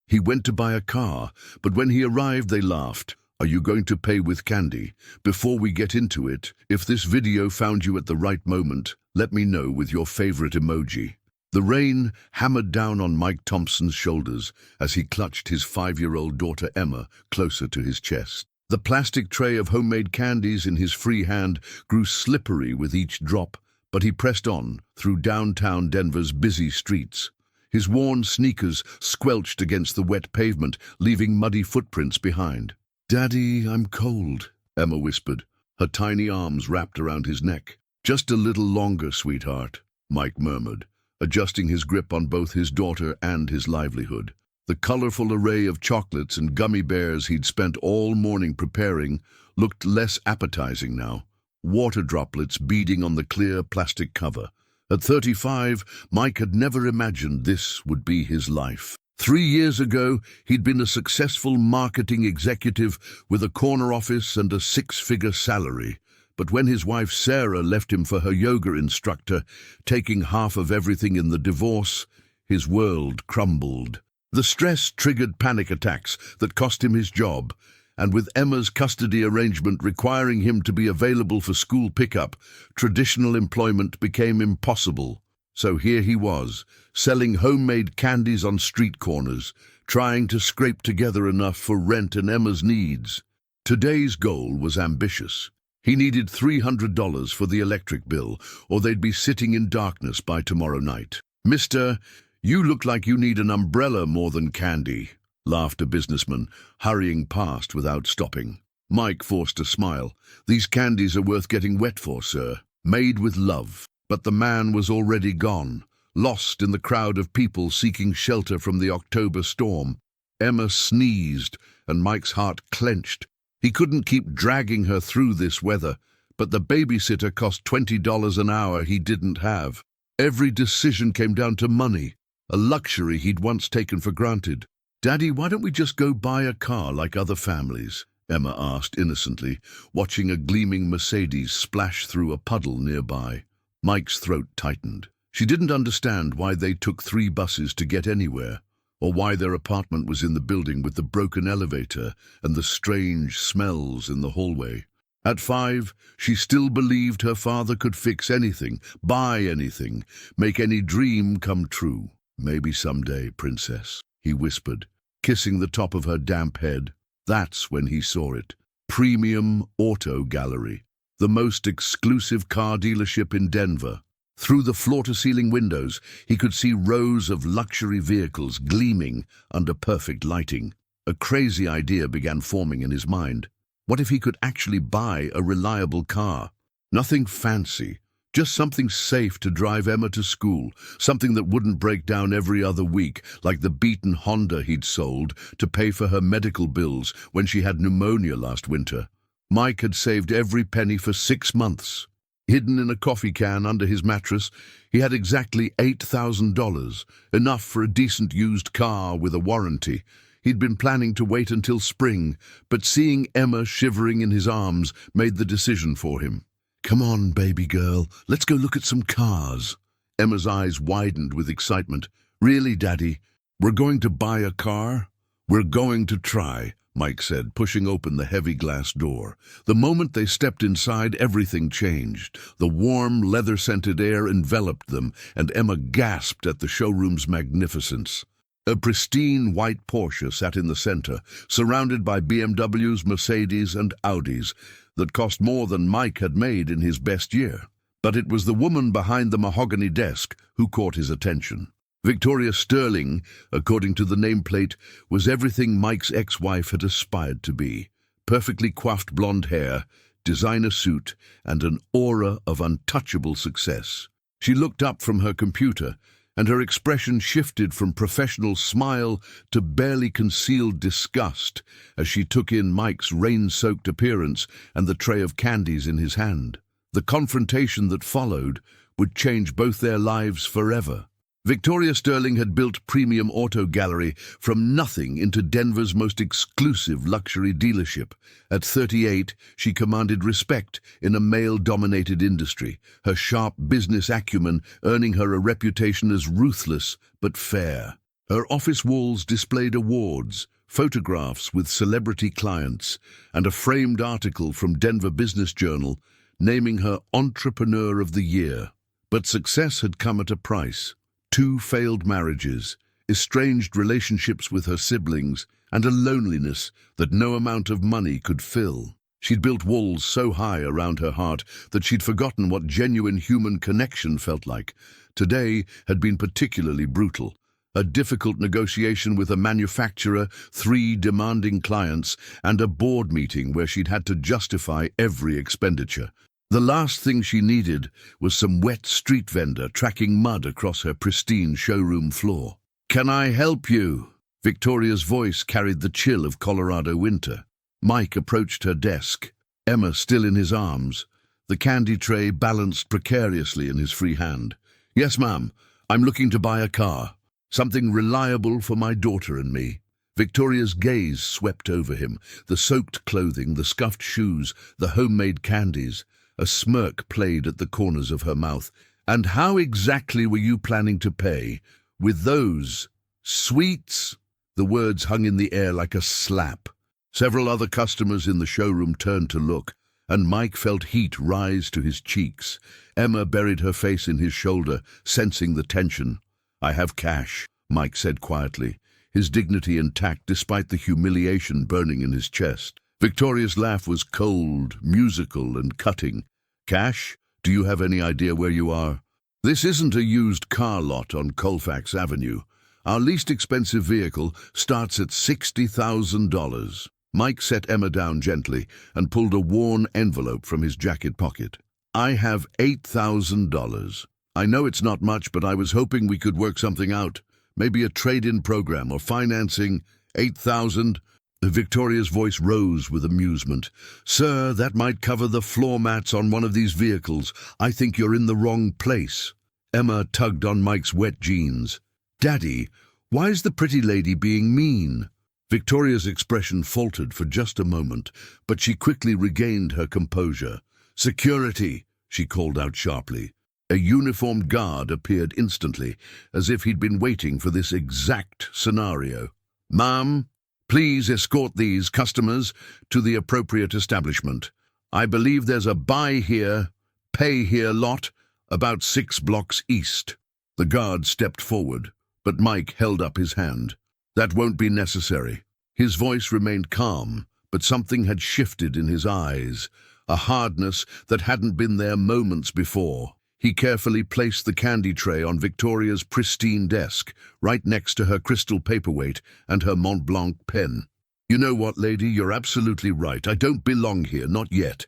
He went to buy a car, but when he arrived they laughed. Are you going to pay with candy? Before we get into it, if this video found you at the right moment, let me know with your favorite emoji. The rain hammered down on Mike Thompson's shoulders as he clutched his 5-year-old daughter Emma closer to his chest. The plastic tray of homemade candies in his free hand grew slippery with each drop, but he pressed on through downtown Denver's busy streets. His worn sneakers squelched against the wet pavement, leaving muddy footprints behind. "Daddy, I'm cold," Emma whispered, her tiny arms wrapped around his neck. "Just a little longer, sweetheart," Mike murmured, adjusting his grip on both his daughter and his livelihood. The colorful array of chocolates and gummy bears he'd spent all morning preparing looked less appetizing now, water droplets beading on the clear plastic cover. At 35, Mike had never imagined this would be his life. 3 years ago, he'd been a successful marketing executive with a corner office and a 6-figure salary. But when his wife Sarah left him for her yoga instructor, taking half of everything in the divorce, his world crumbled. The stress triggered panic attacks that cost him his job, and with Emma's custody arrangement requiring him to be available for school pickup, traditional employment became impossible. So here he was, selling homemade candies on street corners, trying to scrape together enough for rent and Emma's needs. Today's goal was ambitious. He needed $300 for the electric bill, or they'd be sitting in darkness by tomorrow night. "Mister, you look like you need an umbrella more than candy," laughed a businessman, hurrying past without stopping. Mike forced a smile. "These candies are worth getting wet for, sir. Made with love." But the man was already gone, lost in the crowd of people seeking shelter from the October storm. Emma sneezed, and Mike's heart clenched. He couldn't keep dragging her through this weather, but the babysitter cost $20 an hour he didn't have. Every decision came down to money, a luxury he'd once taken for granted. "Daddy, why don't we just go buy a car like other families?" Emma asked innocently, watching a gleaming Mercedes splash through a puddle nearby. Mike's throat tightened. She didn't understand why they took 3 buses to get anywhere, or why their apartment was in the building with the broken elevator and the strange smells in the hallway. At 5, she still believed her father could fix anything, buy anything, make any dream come true. "Maybe someday, princess," he whispered, kissing the top of her damp head. That's when he saw it. Premium Auto Gallery, the most exclusive car dealership in Denver. Through the floor-to-ceiling windows, he could see rows of luxury vehicles gleaming under perfect lighting. A crazy idea began forming in his mind. What if he could actually buy a reliable car? Nothing fancy, just something safe to drive Emma to school, something that wouldn't break down every other week, like the beaten Honda he'd sold to pay for her medical bills when she had pneumonia last winter. Mike had saved every penny for 6 months. Hidden in a coffee can under his mattress, he had exactly $8,000, enough for a decent used car with a warranty. He'd been planning to wait until spring, but seeing Emma shivering in his arms made the decision for him. "Come on, baby girl, let's go look at some cars." Emma's eyes widened with excitement. "Really, Daddy? We're going to buy a car?" "We're going to try," Mike said, pushing open the heavy glass door. The moment they stepped inside, everything changed. The warm, leather-scented air enveloped them, and Emma gasped at the showroom's magnificence. A pristine white Porsche sat in the center, surrounded by BMWs, Mercedes, and Audis that cost more than Mike had made in his best year. But it was the woman behind the mahogany desk who caught his attention. Victoria Sterling, according to the nameplate, was everything Mike's ex-wife had aspired to be. Perfectly coiffed blonde hair, designer suit, and an aura of untouchable success. She looked up from her computer, and her expression shifted from professional smile to barely concealed disgust as she took in Mike's rain-soaked appearance and the tray of candies in his hand. The confrontation that followed would change both their lives forever. Victoria Sterling had built Premium Auto Gallery from nothing into Denver's most exclusive luxury dealership. At 38, she commanded respect in a male-dominated industry, her sharp business acumen earning her a reputation as ruthless but fair. Her office walls displayed awards, photographs with celebrity clients, and a framed article from Denver Business Journal naming her Entrepreneur of the Year. But success had come at a price. 2 failed marriages, estranged relationships with her siblings, and a loneliness that no amount of money could fill. She'd built walls so high around her heart that she'd forgotten what genuine human connection felt like. Today had been particularly brutal. A difficult negotiation with a manufacturer, 3 demanding clients, and a board meeting where she'd had to justify every expenditure. The last thing she needed was some wet street vendor tracking mud across her pristine showroom floor. "Can I help you?" Victoria's voice carried the chill of Colorado winter. Mike approached her desk, Emma still in his arms, the candy tray balanced precariously in his free hand. "Yes, ma'am. I'm looking to buy a car. Something reliable for my daughter and me." Victoria's gaze swept over him, the soaked clothing, the scuffed shoes, the homemade candies. A smirk played at the corners of her mouth. "And how exactly were you planning to pay? With those sweets?" The words hung in the air like a slap. Several other customers in the showroom turned to look, and Mike felt heat rise to his cheeks. Emma buried her face in his shoulder, sensing the tension. "I have cash," Mike said quietly, his dignity intact despite the humiliation burning in his chest. Victoria's laugh was cold, musical, and cutting. "Cash? Do you have any idea where you are? This isn't a used car lot on Colfax Avenue. Our least expensive vehicle starts at $60,000. Mike set Emma down gently and pulled a worn envelope from his jacket pocket. "I have $8,000. I know it's not much, but I was hoping we could work something out. Maybe a trade-in program or financing. 8,000. Victoria's voice rose with amusement. "Sir, that might cover the floor mats on one of these vehicles. I think you're in the wrong place." Emma tugged on Mike's wet jeans. "Daddy, why is the pretty lady being mean?" Victoria's expression faltered for just a moment, but she quickly regained her composure. "Security," she called out sharply. A uniformed guard appeared instantly, as if he'd been waiting for this exact scenario. "Ma'am, please escort these customers to the appropriate establishment. I believe there's a buy here, pay here lot about 6 blocks east." The guard stepped forward, but Mike held up his hand. "That won't be necessary." His voice remained calm, but something had shifted in his eyes, a hardness that hadn't been there moments before. He carefully placed the candy tray on Victoria's pristine desk, right next to her crystal paperweight and her Mont Blanc pen. "You know what, lady, you're absolutely right. I don't belong here, not yet.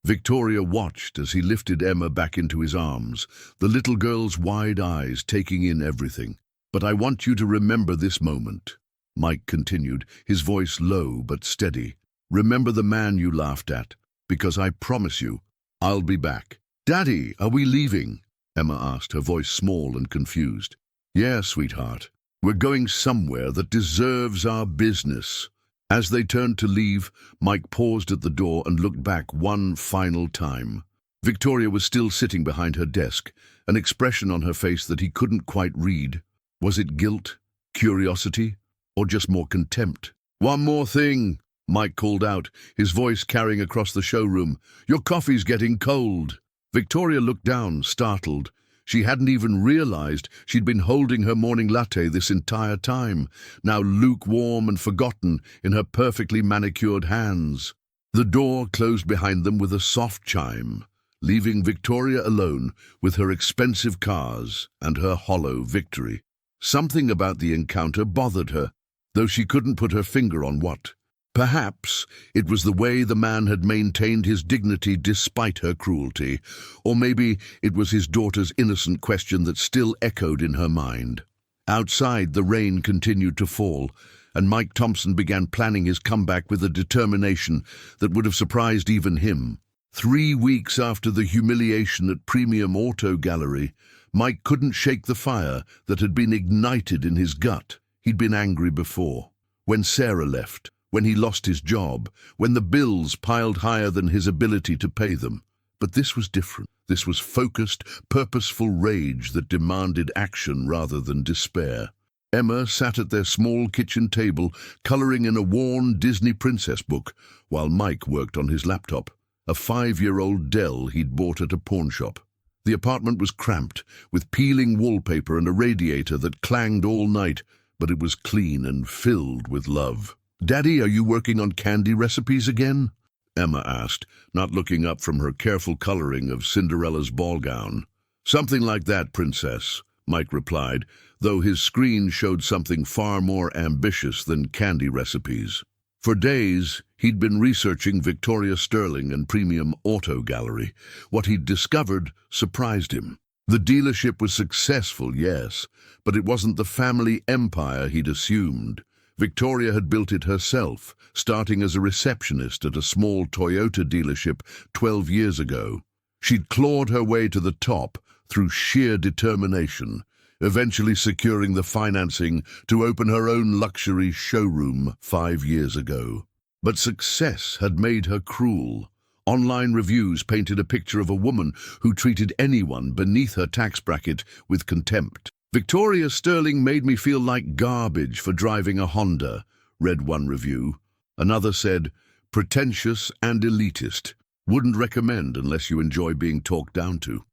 Victoria watched as he lifted Emma back into his arms, the little girl's wide eyes taking in everything. "But I want you to remember this moment," Mike continued, his voice low but steady. "Remember the man you laughed at, because I promise you, I'll be back." "Daddy, are we leaving?" Emma asked, her voice small and confused. "Yeah, sweetheart. We're going somewhere that deserves our business." As they turned to leave, Mike paused at the door and looked back one final time. Victoria was still sitting behind her desk, an expression on her face that he couldn't quite read. Was it guilt, curiosity, or just more contempt? "One more thing," Mike called out, his voice carrying across the showroom. "Your coffee's getting cold." Victoria looked down, startled. She hadn't even realized she'd been holding her morning latte this entire time, now lukewarm and forgotten in her perfectly manicured hands. The door closed behind them with a soft chime, leaving Victoria alone with her expensive cars and her hollow victory. Something about the encounter bothered her, though she couldn't put her finger on what. Perhaps it was the way the man had maintained his dignity despite her cruelty, or maybe it was his daughter's innocent question that still echoed in her mind. Outside, the rain continued to fall, and Mike Thompson began planning his comeback with a determination that would have surprised even him. 3 weeks after the humiliation at Premium Auto Gallery, Mike couldn't shake the fire that had been ignited in his gut. He'd been angry before. When Sarah left, when he lost his job, when the bills piled higher than his ability to pay them. But this was different. This was focused, purposeful rage that demanded action rather than despair. Emma sat at their small kitchen table, coloring in a worn Disney princess book, while Mike worked on his laptop, a 5-year-old Dell he'd bought at a pawn shop. The apartment was cramped, with peeling wallpaper and a radiator that clanged all night, but it was clean and filled with love. "Daddy, are you working on candy recipes again?" Emma asked, not looking up from her careful coloring of Cinderella's ball gown. "Something like that, Princess," Mike replied, though his screen showed something far more ambitious than candy recipes. For days, he'd been researching Victoria Sterling and Premium Auto Gallery. What he'd discovered surprised him. The dealership was successful, yes, but it wasn't the family empire he'd assumed. Victoria had built it herself, starting as a receptionist at a small Toyota dealership 12 years ago. She'd clawed her way to the top through sheer determination, eventually securing the financing to open her own luxury showroom 5 years ago. But success had made her cruel. Online reviews painted a picture of a woman who treated anyone beneath her tax bracket with contempt. "Victoria Sterling made me feel like garbage for driving a Honda," read one review. Another said, "Pretentious and elitist. Wouldn't recommend unless you enjoy being talked down to."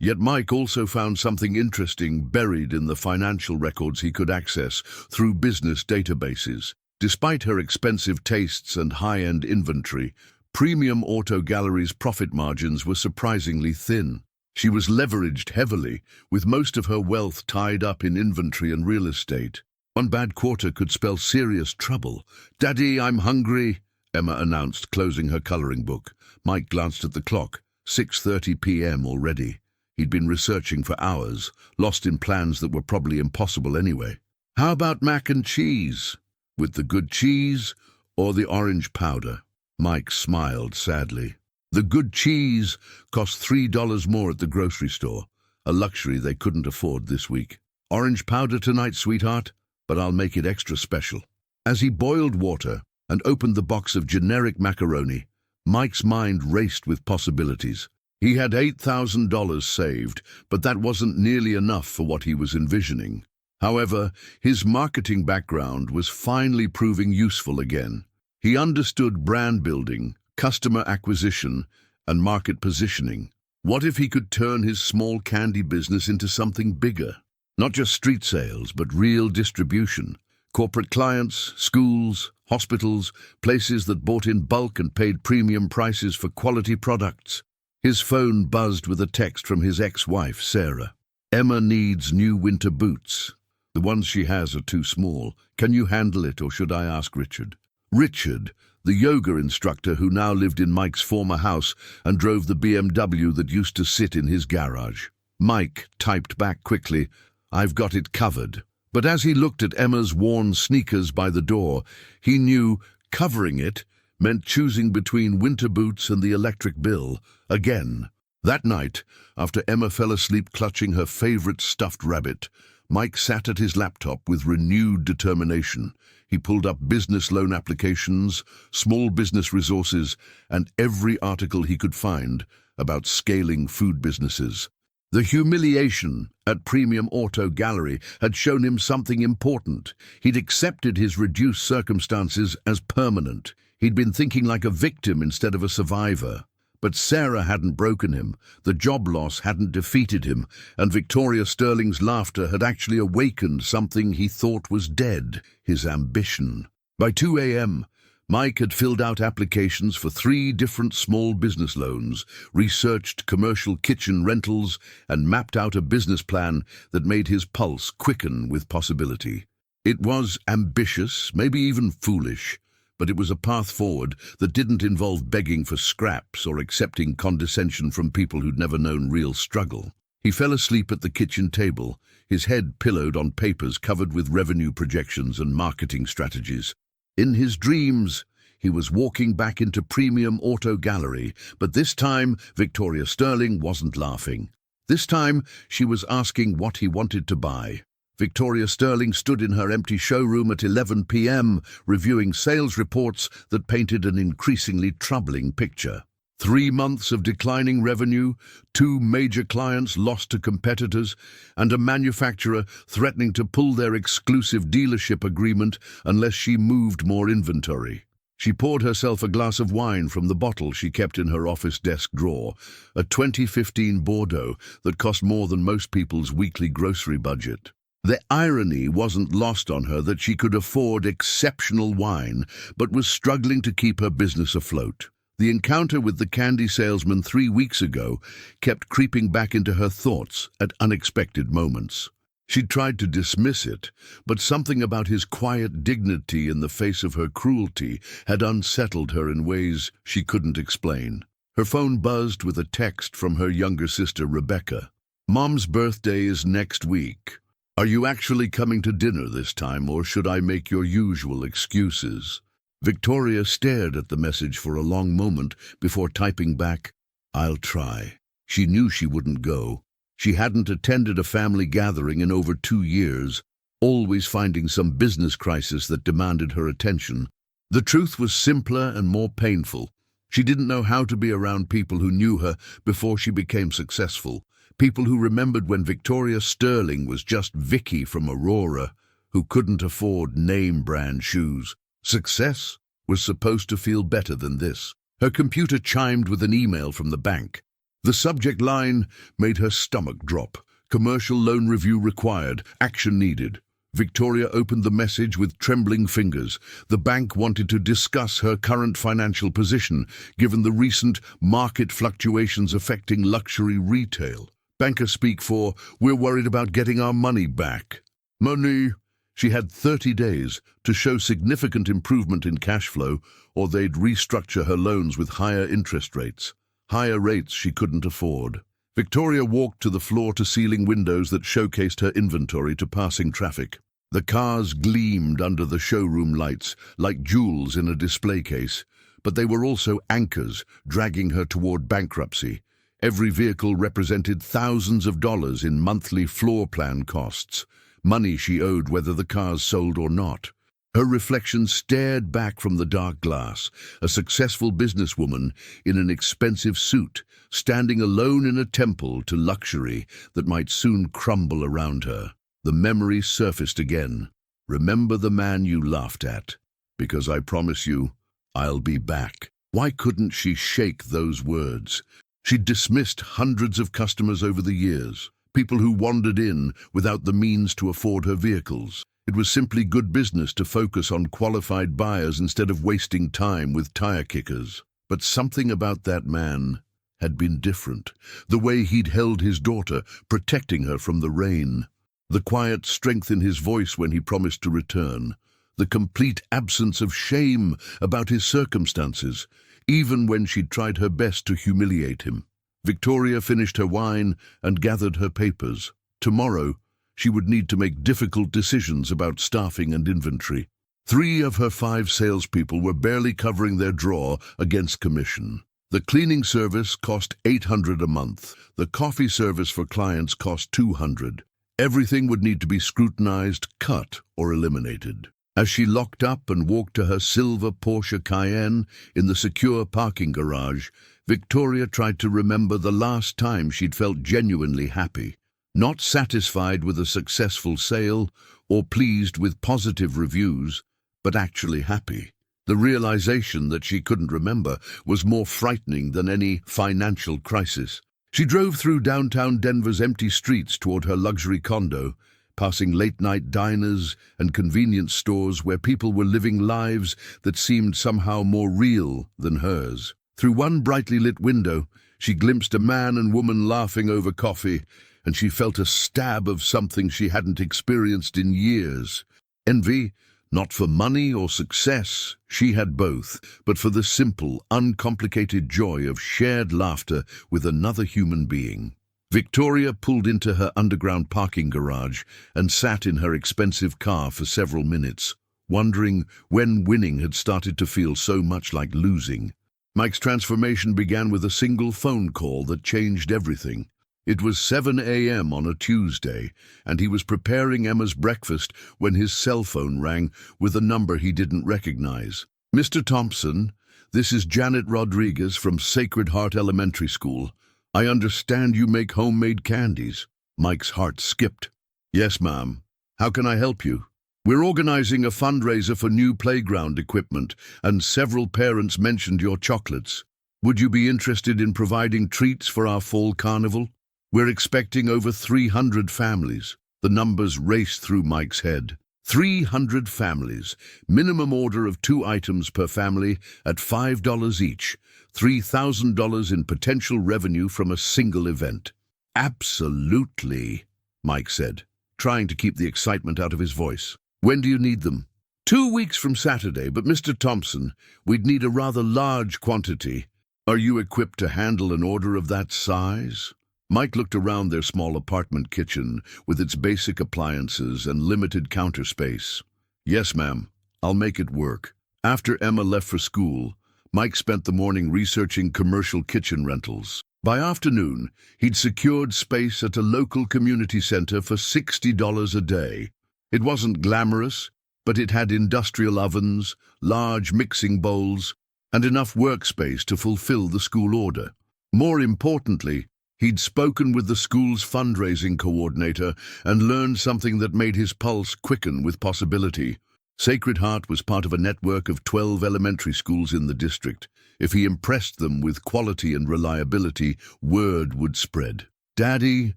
Yet Mike also found something interesting buried in the financial records he could access through business databases. Despite her expensive tastes and high-end inventory, Premium Auto Gallery's profit margins were surprisingly thin. She was leveraged heavily, with most of her wealth tied up in inventory and real estate. One bad quarter could spell serious trouble. "Daddy, I'm hungry," Emma announced, closing her coloring book. Mike glanced at the clock. 6:30 p.m. already. He'd been researching for hours, lost in plans that were probably impossible anyway. "How about mac and cheese? With the good cheese or the orange powder?" Mike smiled sadly. The good cheese cost $3 more at the grocery store, a luxury they couldn't afford this week. "Orange powder tonight, sweetheart, but I'll make it extra special." As he boiled water and opened the box of generic macaroni, Mike's mind raced with possibilities. He had $8,000 saved, but that wasn't nearly enough for what he was envisioning. However, his marketing background was finally proving useful again. He understood brand building, customer acquisition, and market positioning. What if he could turn his small candy business into something bigger? Not just street sales, but real distribution. Corporate clients, schools, hospitals, places that bought in bulk and paid premium prices for quality products. His phone buzzed with a text from his ex-wife, Sarah. "Emma needs new winter boots. The ones she has are too small. Can you handle it, or should I ask Richard?" Richard, the yoga instructor who now lived in Mike's former house and drove the BMW that used to sit in his garage. Mike typed back quickly, "I've got it covered." But as he looked at Emma's worn sneakers by the door, he knew covering it meant choosing between winter boots and the electric bill again. That night, after Emma fell asleep clutching her favorite stuffed rabbit, Mike sat at his laptop with renewed determination. He pulled up business loan applications, small business resources, and every article he could find about scaling food businesses. The humiliation at Premium Auto Gallery had shown him something important. He'd accepted his reduced circumstances as permanent. He'd been thinking like a victim instead of a survivor. But Sarah hadn't broken him, the job loss hadn't defeated him, and Victoria Sterling's laughter had actually awakened something he thought was dead, his ambition. By 2 a.m., Mike had filled out applications for 3 different small business loans, researched commercial kitchen rentals, and mapped out a business plan that made his pulse quicken with possibility. It was ambitious, maybe even foolish, but it was a path forward that didn't involve begging for scraps or accepting condescension from people who'd never known real struggle. He fell asleep at the kitchen table, his head pillowed on papers covered with revenue projections and marketing strategies. In his dreams, he was walking back into Premium Auto Gallery, but this time Victoria Sterling wasn't laughing. This time she was asking what he wanted to buy. Victoria Sterling stood in her empty showroom at 11 p.m., reviewing sales reports that painted an increasingly troubling picture. 3 months of declining revenue, 2 major clients lost to competitors, and a manufacturer threatening to pull their exclusive dealership agreement unless she moved more inventory. She poured herself a glass of wine from the bottle she kept in her office desk drawer, a 2015 Bordeaux that cost more than most people's weekly grocery budget. The irony wasn't lost on her that she could afford exceptional wine, but was struggling to keep her business afloat. The encounter with the candy salesman 3 weeks ago kept creeping back into her thoughts at unexpected moments. She'd tried to dismiss it, but something about his quiet dignity in the face of her cruelty had unsettled her in ways she couldn't explain. Her phone buzzed with a text from her younger sister, Rebecca. "Mom's birthday is next week. Are you actually coming to dinner this time, or should I make your usual excuses?" Victoria stared at the message for a long moment before typing back, "I'll try." She knew she wouldn't go. She hadn't attended a family gathering in over 2 years, always finding some business crisis that demanded her attention. The truth was simpler and more painful. She didn't know how to be around people who knew her before she became successful, people who remembered when Victoria Sterling was just Vicky from Aurora, who couldn't afford name-brand shoes. Success was supposed to feel better than this. Her computer chimed with an email from the bank. The subject line made her stomach drop. "Commercial loan review required. Action needed." Victoria opened the message with trembling fingers. The bank wanted to discuss her current financial position, given the recent market fluctuations affecting luxury retail. Banker speak for, "We're worried about getting our money back." Money. She had 30 days to show significant improvement in cash flow, or they'd restructure her loans with higher interest rates. Higher rates she couldn't afford. Victoria walked to the floor-to-ceiling windows that showcased her inventory to passing traffic. The cars gleamed under the showroom lights, like jewels in a display case, but they were also anchors, dragging her toward bankruptcy. Every vehicle represented thousands of dollars in monthly floor plan costs, money she owed whether the cars sold or not. Her reflection stared back from the dark glass, a successful businesswoman in an expensive suit, standing alone in a temple to luxury that might soon crumble around her. The memory surfaced again. "Remember the man you laughed at, because I promise you, I'll be back." Why couldn't she shake those words? She'd dismissed hundreds of customers over the years, people who wandered in without the means to afford her vehicles. It was simply good business to focus on qualified buyers instead of wasting time with tire kickers. But something about that man had been different. The way he'd held his daughter, protecting her from the rain. The quiet strength in his voice when he promised to return. The complete absence of shame about his circumstances, even when she'd tried her best to humiliate him. Victoria finished her wine and gathered her papers. Tomorrow, she would need to make difficult decisions about staffing and inventory. 3 of her 5 salespeople were barely covering their draw against commission. The cleaning service cost $800 a month. The coffee service for clients cost $200. Everything would need to be scrutinized, cut, or eliminated. As she locked up and walked to her silver Porsche Cayenne in the secure parking garage, Victoria tried to remember the last time she'd felt genuinely happy. Not satisfied with a successful sale or pleased with positive reviews, but actually happy. The realization that she couldn't remember was more frightening than any financial crisis. She drove through downtown Denver's empty streets toward her luxury condo, passing late-night diners and convenience stores where people were living lives that seemed somehow more real than hers. Through one brightly lit window, she glimpsed a man and woman laughing over coffee, and she felt a stab of something she hadn't experienced in years. Envy, not for money or success, she had both, but for the simple, uncomplicated joy of shared laughter with another human being. Victoria pulled into her underground parking garage and sat in her expensive car for several minutes, wondering when winning had started to feel so much like losing. Mike's transformation began with a single phone call that changed everything. It was 7 a.m. on a Tuesday, and he was preparing Emma's breakfast when his cell phone rang with a number he didn't recognize. "Mr. Thompson, This is Janet Rodriguez from Sacred Heart Elementary School. I understand you make homemade candies. Mike's heart skipped. Yes, ma'am. How can I help you? We're organizing a fundraiser for new playground equipment, and several parents mentioned your chocolates. Would you be interested in providing treats for our fall carnival? We're expecting over 300 families. The numbers raced through Mike's head. 300 families, minimum order of 2 items per family at $5 each, $3,000 in potential revenue from a single event. Absolutely, Mike said, trying to keep the excitement out of his voice. When do you need them? 2 weeks from Saturday, but Mr. Thompson, we'd need a rather large quantity. Are you equipped to handle an order of that size? Mike looked around their small apartment kitchen with its basic appliances and limited counter space. Yes, ma'am. I'll make it work. After Emma left for school, Mike spent the morning researching commercial kitchen rentals. By afternoon, he'd secured space at a local community center for $60 a day. It wasn't glamorous, but it had industrial ovens, large mixing bowls, and enough workspace to fulfill the school order. More importantly, he'd spoken with the school's fundraising coordinator and learned something that made his pulse quicken with possibility. Sacred Heart was part of a network of 12 elementary schools in the district. If he impressed them with quality and reliability, word would spread. "Daddy,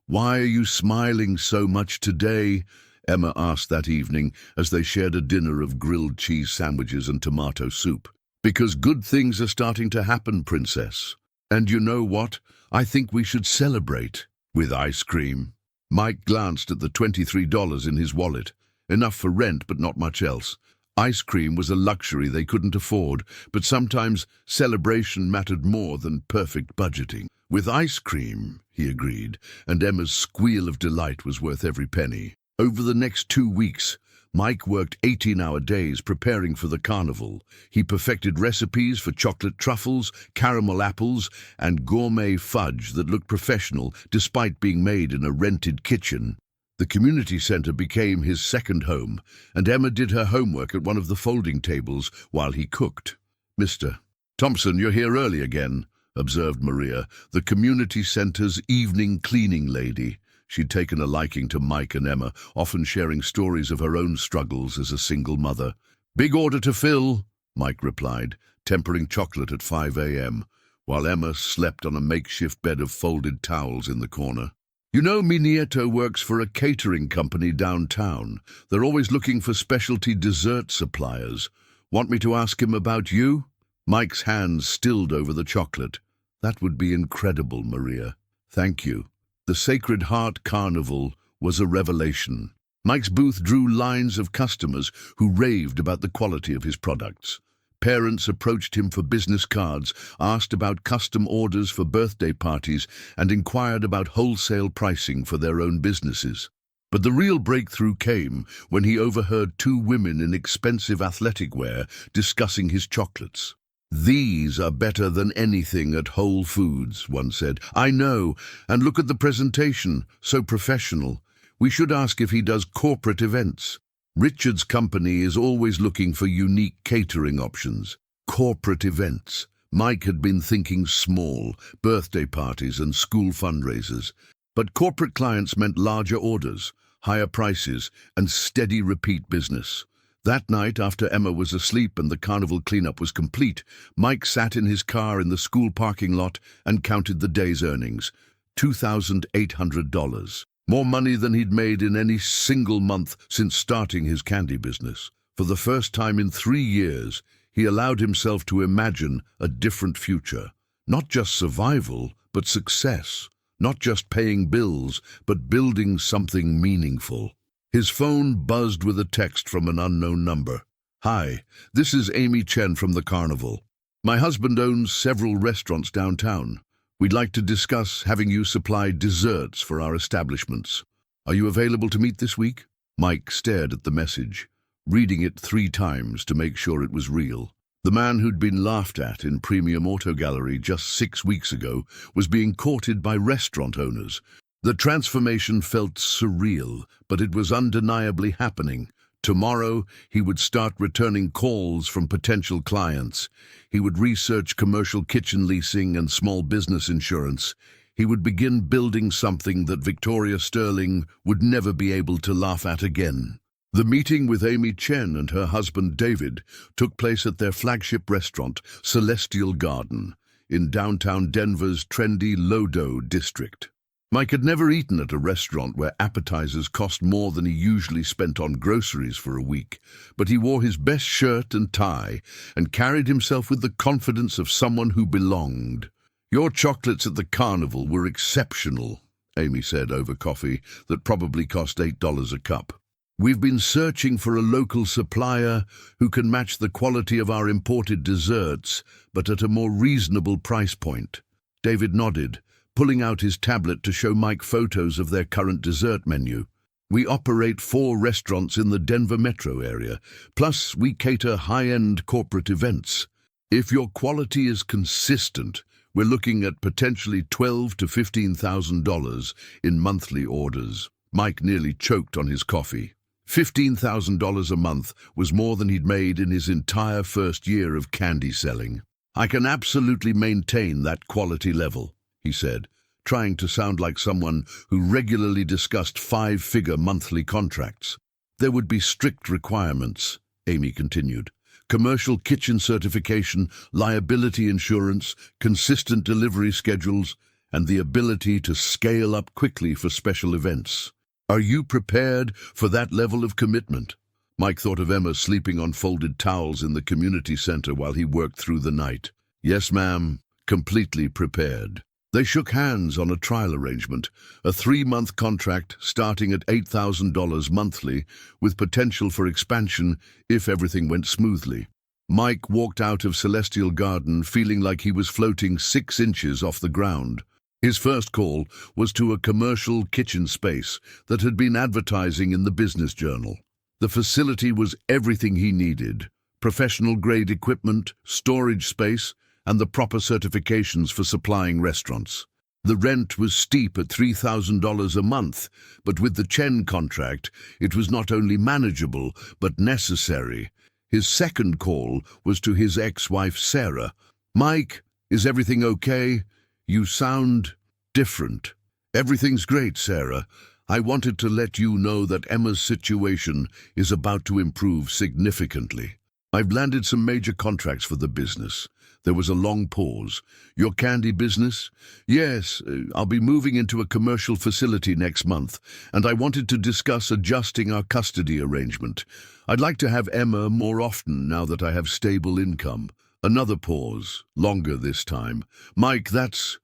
why are you smiling so much today?" Emma asked that evening as they shared a dinner of grilled cheese sandwiches and tomato soup. "Because good things are starting to happen, Princess. And you know what? I think we should celebrate with ice cream." Mike glanced at the $23 in his wallet. Enough for rent, but not much else. Ice cream was a luxury they couldn't afford, but sometimes celebration mattered more than perfect budgeting. "With ice cream," he agreed, and Emma's squeal of delight was worth every penny. Over the next 2 weeks, Mike worked 18-hour days preparing for the carnival. He perfected recipes for chocolate truffles, caramel apples, and gourmet fudge that looked professional despite being made in a rented kitchen. The community center became his second home, and Emma did her homework at one of the folding tables while he cooked. "Mr. Thompson, you're here early again," observed Maria, the community center's evening cleaning lady. She'd taken a liking to Mike and Emma, often sharing stories of her own struggles as a single mother. "Big order to fill," Mike replied, tempering chocolate at 5 a.m., while Emma slept on a makeshift bed of folded towels in the corner. "You know, mi nieto works for a catering company downtown. They're always looking for specialty dessert suppliers. Want me to ask him about you?" Mike's hands stilled over the chocolate. "That would be incredible, Maria. Thank you." The Sacred Heart Carnival was a revelation. Mike's booth drew lines of customers who raved about the quality of his products. Parents approached him for business cards, asked about custom orders for birthday parties, and inquired about wholesale pricing for their own businesses. But the real breakthrough came when he overheard 2 women in expensive athletic wear discussing his chocolates. "These are better than anything at Whole Foods," one said. "I know, and look at the presentation, so professional. We should ask if he does corporate events. Richard's company is always looking for unique catering options." Corporate events. Mike had been thinking small, birthday parties and school fundraisers. But corporate clients meant larger orders, higher prices, and steady repeat business. That night, after Emma was asleep and the carnival cleanup was complete, Mike sat in his car in the school parking lot and counted the day's earnings. $2,800. More money than he'd made in any single month since starting his candy business. For the first time in 3 years, he allowed himself to imagine a different future. Not just survival, but success. Not just paying bills, but building something meaningful. His phone buzzed with a text from an unknown number. "Hi, this is Amy Chen from the carnival. My husband owns several restaurants downtown. We'd like to discuss having you supply desserts for our establishments. Are you available to meet this week?" Mike stared at the message, reading it 3 times to make sure it was real. The man who'd been laughed at in Premium Auto Gallery just 6 weeks ago was being courted by restaurant owners. The transformation felt surreal, but it was undeniably happening. Tomorrow, he would start returning calls from potential clients. He would research commercial kitchen leasing and small business insurance. He would begin building something that Victoria Sterling would never be able to laugh at again. The meeting with Amy Chen and her husband David took place at their flagship restaurant, Celestial Garden, in downtown Denver's trendy Lodo district. Mike had never eaten at a restaurant where appetizers cost more than he usually spent on groceries for a week, but he wore his best shirt and tie and carried himself with the confidence of someone who belonged. "Your chocolates at the carnival were exceptional," Amy said over coffee that probably cost $8 a cup. "We've been searching for a local supplier who can match the quality of our imported desserts, but at a more reasonable price point." David nodded, pulling out his tablet to show Mike photos of their current dessert menu. "We operate 4 restaurants in the Denver metro area, plus we cater high-end corporate events. If your quality is consistent, we're looking at potentially $12,000 to $15,000 in monthly orders." Mike nearly choked on his coffee. $15,000 a month was more than he'd made in his entire first year of candy selling. "I can absolutely maintain that quality level," he said, trying to sound like someone who regularly discussed 5-figure monthly contracts. "There would be strict requirements," Amy continued. "Commercial kitchen certification, liability insurance, consistent delivery schedules, and the ability to scale up quickly for special events. Are you prepared for that level of commitment?" Mike thought of Emma sleeping on folded towels in the community center while he worked through the night. "Yes, ma'am, completely prepared." They shook hands on a trial arrangement, a 3-month contract starting at $8,000 monthly, with potential for expansion if everything went smoothly. Mike walked out of Celestial Garden feeling like he was floating 6 inches off the ground. His first call was to a commercial kitchen space that had been advertising in the Business Journal. The facility was everything he needed: professional-grade equipment, storage space, and the proper certifications for supplying restaurants. The rent was steep at $3,000 a month, but with the Chen contract, it was not only manageable, but necessary. His second call was to his ex-wife, Sarah. "Mike, is everything okay? You sound different." "Everything's great, Sarah. I wanted to let you know that Emma's situation is about to improve significantly. I've landed some major contracts for the business." There was a long pause. "Your candy business?" "Yes, I'll be moving into a commercial facility next month, and I wanted to discuss adjusting our custody arrangement. I'd like to have Emma more often now that I have stable income." Another pause, longer this time. "Mike, that's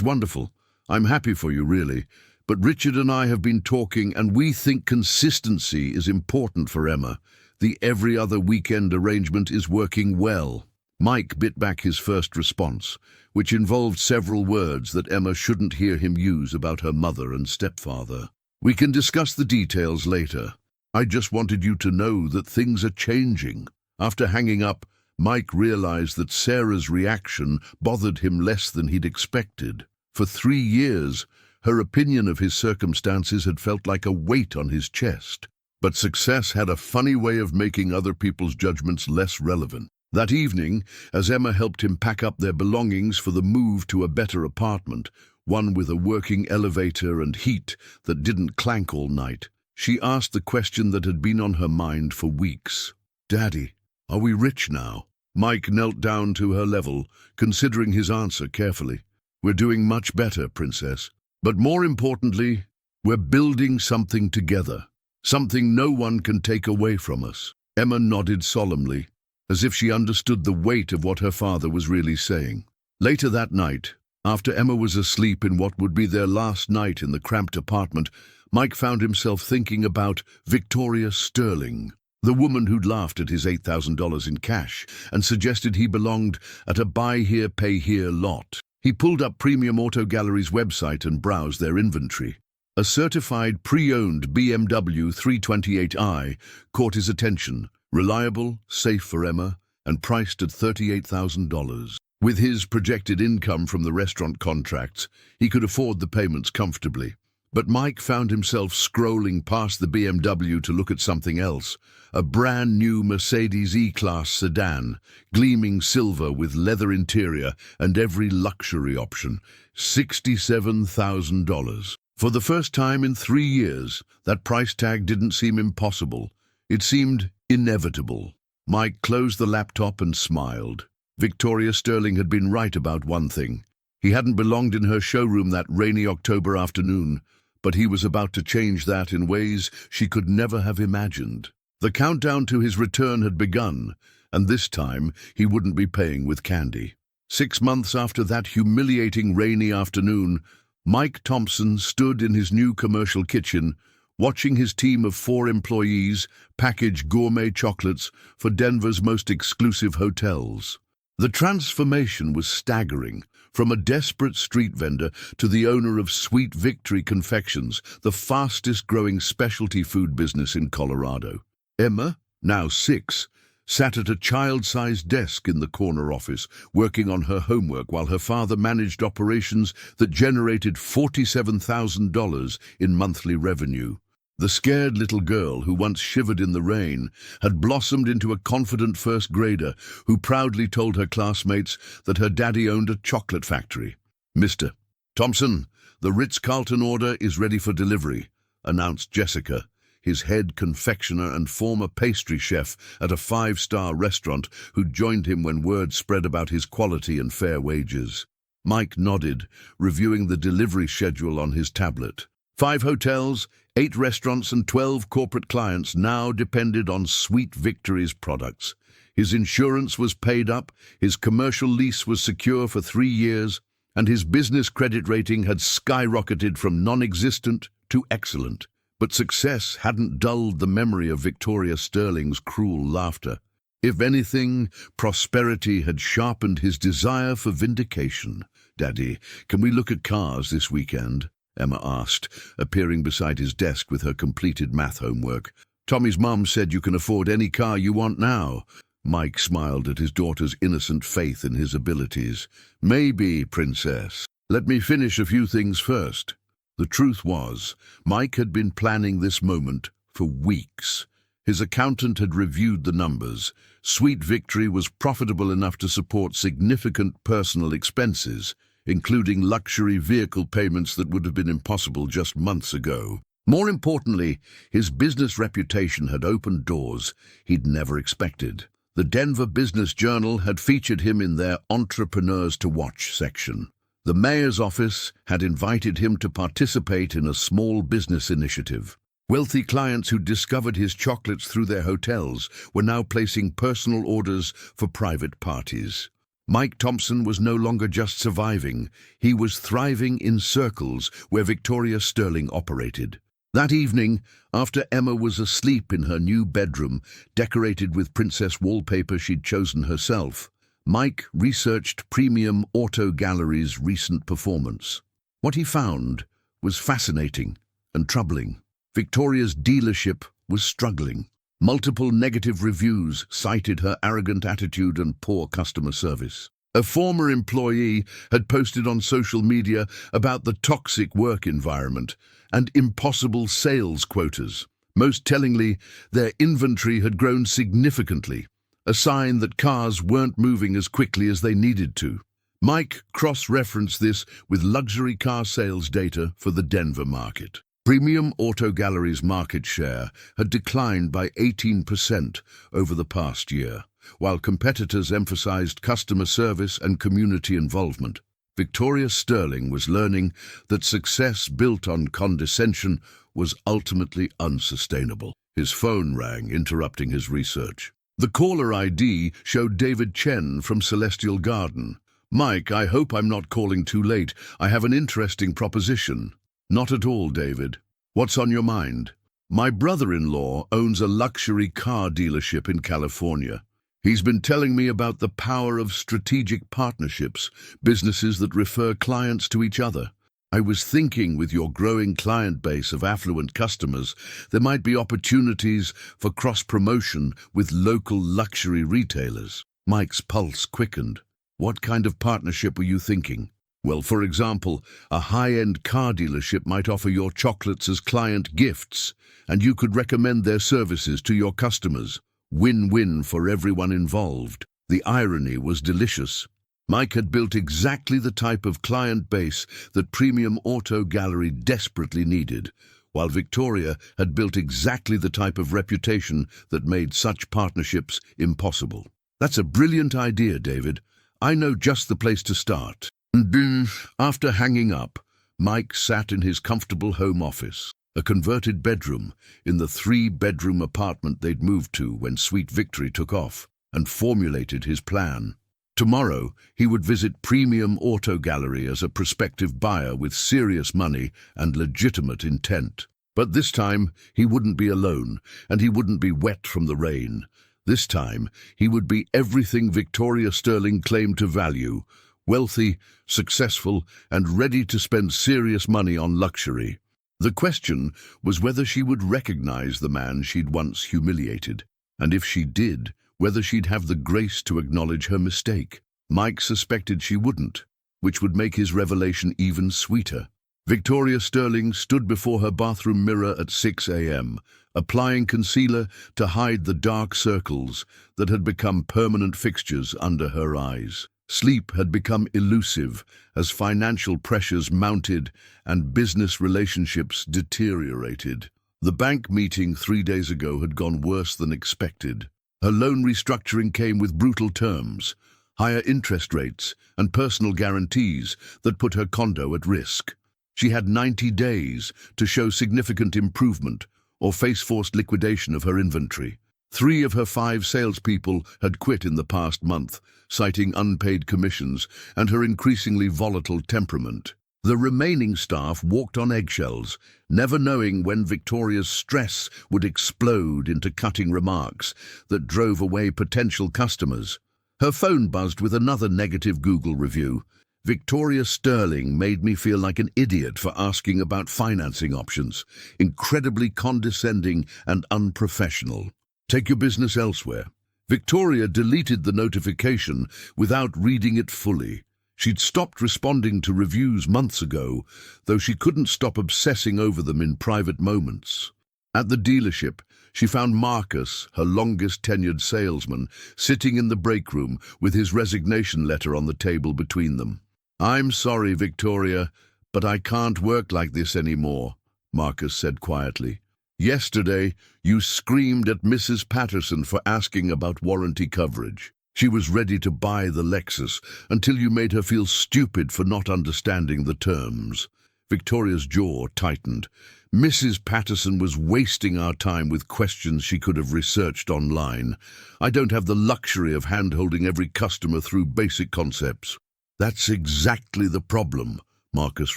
wonderful. I'm happy for you, really. But Richard and I have been talking, and we think consistency is important for Emma. The every other weekend arrangement is working well." Mike bit back his first response, which involved several words that Emma shouldn't hear him use about her mother and stepfather. "We can discuss the details later. I just wanted you to know that things are changing." After hanging up, Mike realized that Sarah's reaction bothered him less than he'd expected. For 3 years, her opinion of his circumstances had felt like a weight on his chest. But success had a funny way of making other people's judgments less relevant. That evening, as Emma helped him pack up their belongings for the move to a better apartment, one with a working elevator and heat that didn't clank all night, she asked the question that had been on her mind for weeks. "Daddy, are we rich now?" Mike knelt down to her level, considering his answer carefully. "We're doing much better, Princess. But more importantly, we're building something together. Something no one can take away from us." Emma nodded solemnly, as if she understood the weight of what her father was really saying. Later that night, after Emma was asleep in what would be their last night in the cramped apartment, Mike found himself thinking about Victoria Sterling, the woman who'd laughed at his $8,000 in cash and suggested he belonged at a buy here, pay here lot. He pulled up Premium Auto Gallery's website and browsed their inventory. A certified pre-owned BMW 328i caught his attention. Reliable, safe for Emma, and priced at $38,000. With his projected income from the restaurant contracts, he could afford the payments comfortably. But Mike found himself scrolling past the BMW to look at something else, a brand new Mercedes E-Class sedan, gleaming silver with leather interior and every luxury option, $67,000. For the first time in 3 years, that price tag didn't seem impossible. It seemed inevitable. Mike closed the laptop and smiled. Victoria Sterling had been right about one thing. He hadn't belonged in her showroom that rainy October afternoon, but he was about to change that in ways she could never have imagined. The countdown to his return had begun, and this time he wouldn't be paying with candy. 6 months after that humiliating rainy afternoon, Mike Thompson stood in his new commercial kitchen, watching his team of 4 employees package gourmet chocolates for Denver's most exclusive hotels. The transformation was staggering, from a desperate street vendor to the owner of Sweet Victory Confections, the fastest-growing specialty food business in Colorado. Emma, now 6, sat at a child-sized desk in the corner office, working on her homework while her father managed operations that generated $47,000 in monthly revenue. The scared little girl who once shivered in the rain had blossomed into a confident first grader who proudly told her classmates that her daddy owned a chocolate factory. "Mr. Thompson, the Ritz-Carlton order is ready for delivery," announced Jessica, his head confectioner and former pastry chef at a 5-star restaurant who joined him when word spread about his quality and fair wages. Mike nodded, reviewing the delivery schedule on his tablet. 5 hotels, 8 restaurants and 12 corporate clients now depended on Sweet Victory's products. His insurance was paid up, his commercial lease was secure for 3 years, and his business credit rating had skyrocketed from non-existent to excellent. But success hadn't dulled the memory of Victoria Sterling's cruel laughter. If anything, prosperity had sharpened his desire for vindication. "Daddy, can we look at cars this weekend?" Emma asked, appearing beside his desk with her completed math homework. "Tommy's mum said you can afford any car you want now." Mike smiled at his daughter's innocent faith in his abilities. "Maybe, princess. Let me finish a few things first." The truth was, Mike had been planning this moment for weeks. His accountant had reviewed the numbers. Sweet Victory was profitable enough to support significant personal expenses, including luxury vehicle payments that would have been impossible just months ago. More importantly, his business reputation had opened doors he'd never expected. The Denver Business Journal had featured him in their Entrepreneurs to Watch section. The mayor's office had invited him to participate in a small business initiative. Wealthy clients who discovered his chocolates through their hotels were now placing personal orders for private parties. Mike Thompson was no longer just surviving, he was thriving in circles where Victoria Sterling operated. That evening, after Emma was asleep in her new bedroom, decorated with princess wallpaper she'd chosen herself, Mike researched Premium Auto Gallery's recent performance. What he found was fascinating and troubling. Victoria's dealership was struggling. Multiple negative reviews cited her arrogant attitude and poor customer service. A former employee had posted on social media about the toxic work environment and impossible sales quotas. Most tellingly, their inventory had grown significantly, a sign that cars weren't moving as quickly as they needed to. Mike cross-referenced this with luxury car sales data for the Denver market. Premium Auto Gallery's market share had declined by 18% over the past year, while competitors emphasized customer service and community involvement. Victoria Sterling was learning that success built on condescension was ultimately unsustainable. His phone rang, interrupting his research. The caller ID showed David Chen from Celestial Garden. "Mike, I hope I'm not calling too late. I have an interesting proposition." "Not at all, David. What's on your mind?" "My brother-in-law owns a luxury car dealership in California. He's been telling me about the power of strategic partnerships, businesses that refer clients to each other. I was thinking, with your growing client base of affluent customers, there might be opportunities for cross-promotion with local luxury retailers." Mike's pulse quickened. "What kind of partnership were you thinking?" Well, for example, a high-end car dealership might offer your chocolates as client gifts, and you could recommend their services to your customers. Win-win for everyone involved. The irony was delicious. Mike had built exactly the type of client base that Premium Auto Gallery desperately needed, while Victoria had built exactly the type of reputation that made such partnerships impossible. That's a brilliant idea, David. I know just the place to start. And then, after hanging up, Mike sat in his comfortable home office, a converted bedroom in the 3-bedroom apartment they'd moved to when Sweet Victory took off, and formulated his plan. Tomorrow, he would visit Premium Auto Gallery as a prospective buyer with serious money and legitimate intent. But this time, he wouldn't be alone, and he wouldn't be wet from the rain. This time, he would be everything Victoria Sterling claimed to value: wealthy, successful, and ready to spend serious money on luxury. The question was whether she would recognize the man she'd once humiliated, and if she did, whether she'd have the grace to acknowledge her mistake. Mike suspected she wouldn't, which would make his revelation even sweeter. Victoria Sterling stood before her bathroom mirror at 6 a.m., applying concealer to hide the dark circles that had become permanent fixtures under her eyes. Sleep had become elusive as financial pressures mounted and business relationships deteriorated. The bank meeting 3 days ago had gone worse than expected. Her loan restructuring came with brutal terms, higher interest rates, and personal guarantees that put her condo at risk. She had 90 days to show significant improvement or face forced liquidation of her inventory. 3 of her 5 salespeople had quit in the past month, citing unpaid commissions and her increasingly volatile temperament. The remaining staff walked on eggshells, never knowing when Victoria's stress would explode into cutting remarks that drove away potential customers. Her phone buzzed with another negative Google review. Victoria Sterling made me feel like an idiot for asking about financing options. Incredibly condescending and unprofessional. Take your business elsewhere. Victoria deleted the notification without reading it fully. She'd stopped responding to reviews months ago, though she couldn't stop obsessing over them in private moments. At the dealership, she found Marcus, her longest-tenured salesman, sitting in the break room with his resignation letter on the table between them. "I'm sorry, Victoria, but I can't work like this anymore," Marcus said quietly. "Yesterday, you screamed at Mrs. Patterson for asking about warranty coverage. She was ready to buy the Lexus until you made her feel stupid for not understanding the terms." Victoria's jaw tightened. Mrs. Patterson was wasting our time with questions she could have researched online. I don't have the luxury of hand-holding every customer through basic concepts. "That's exactly the problem," Marcus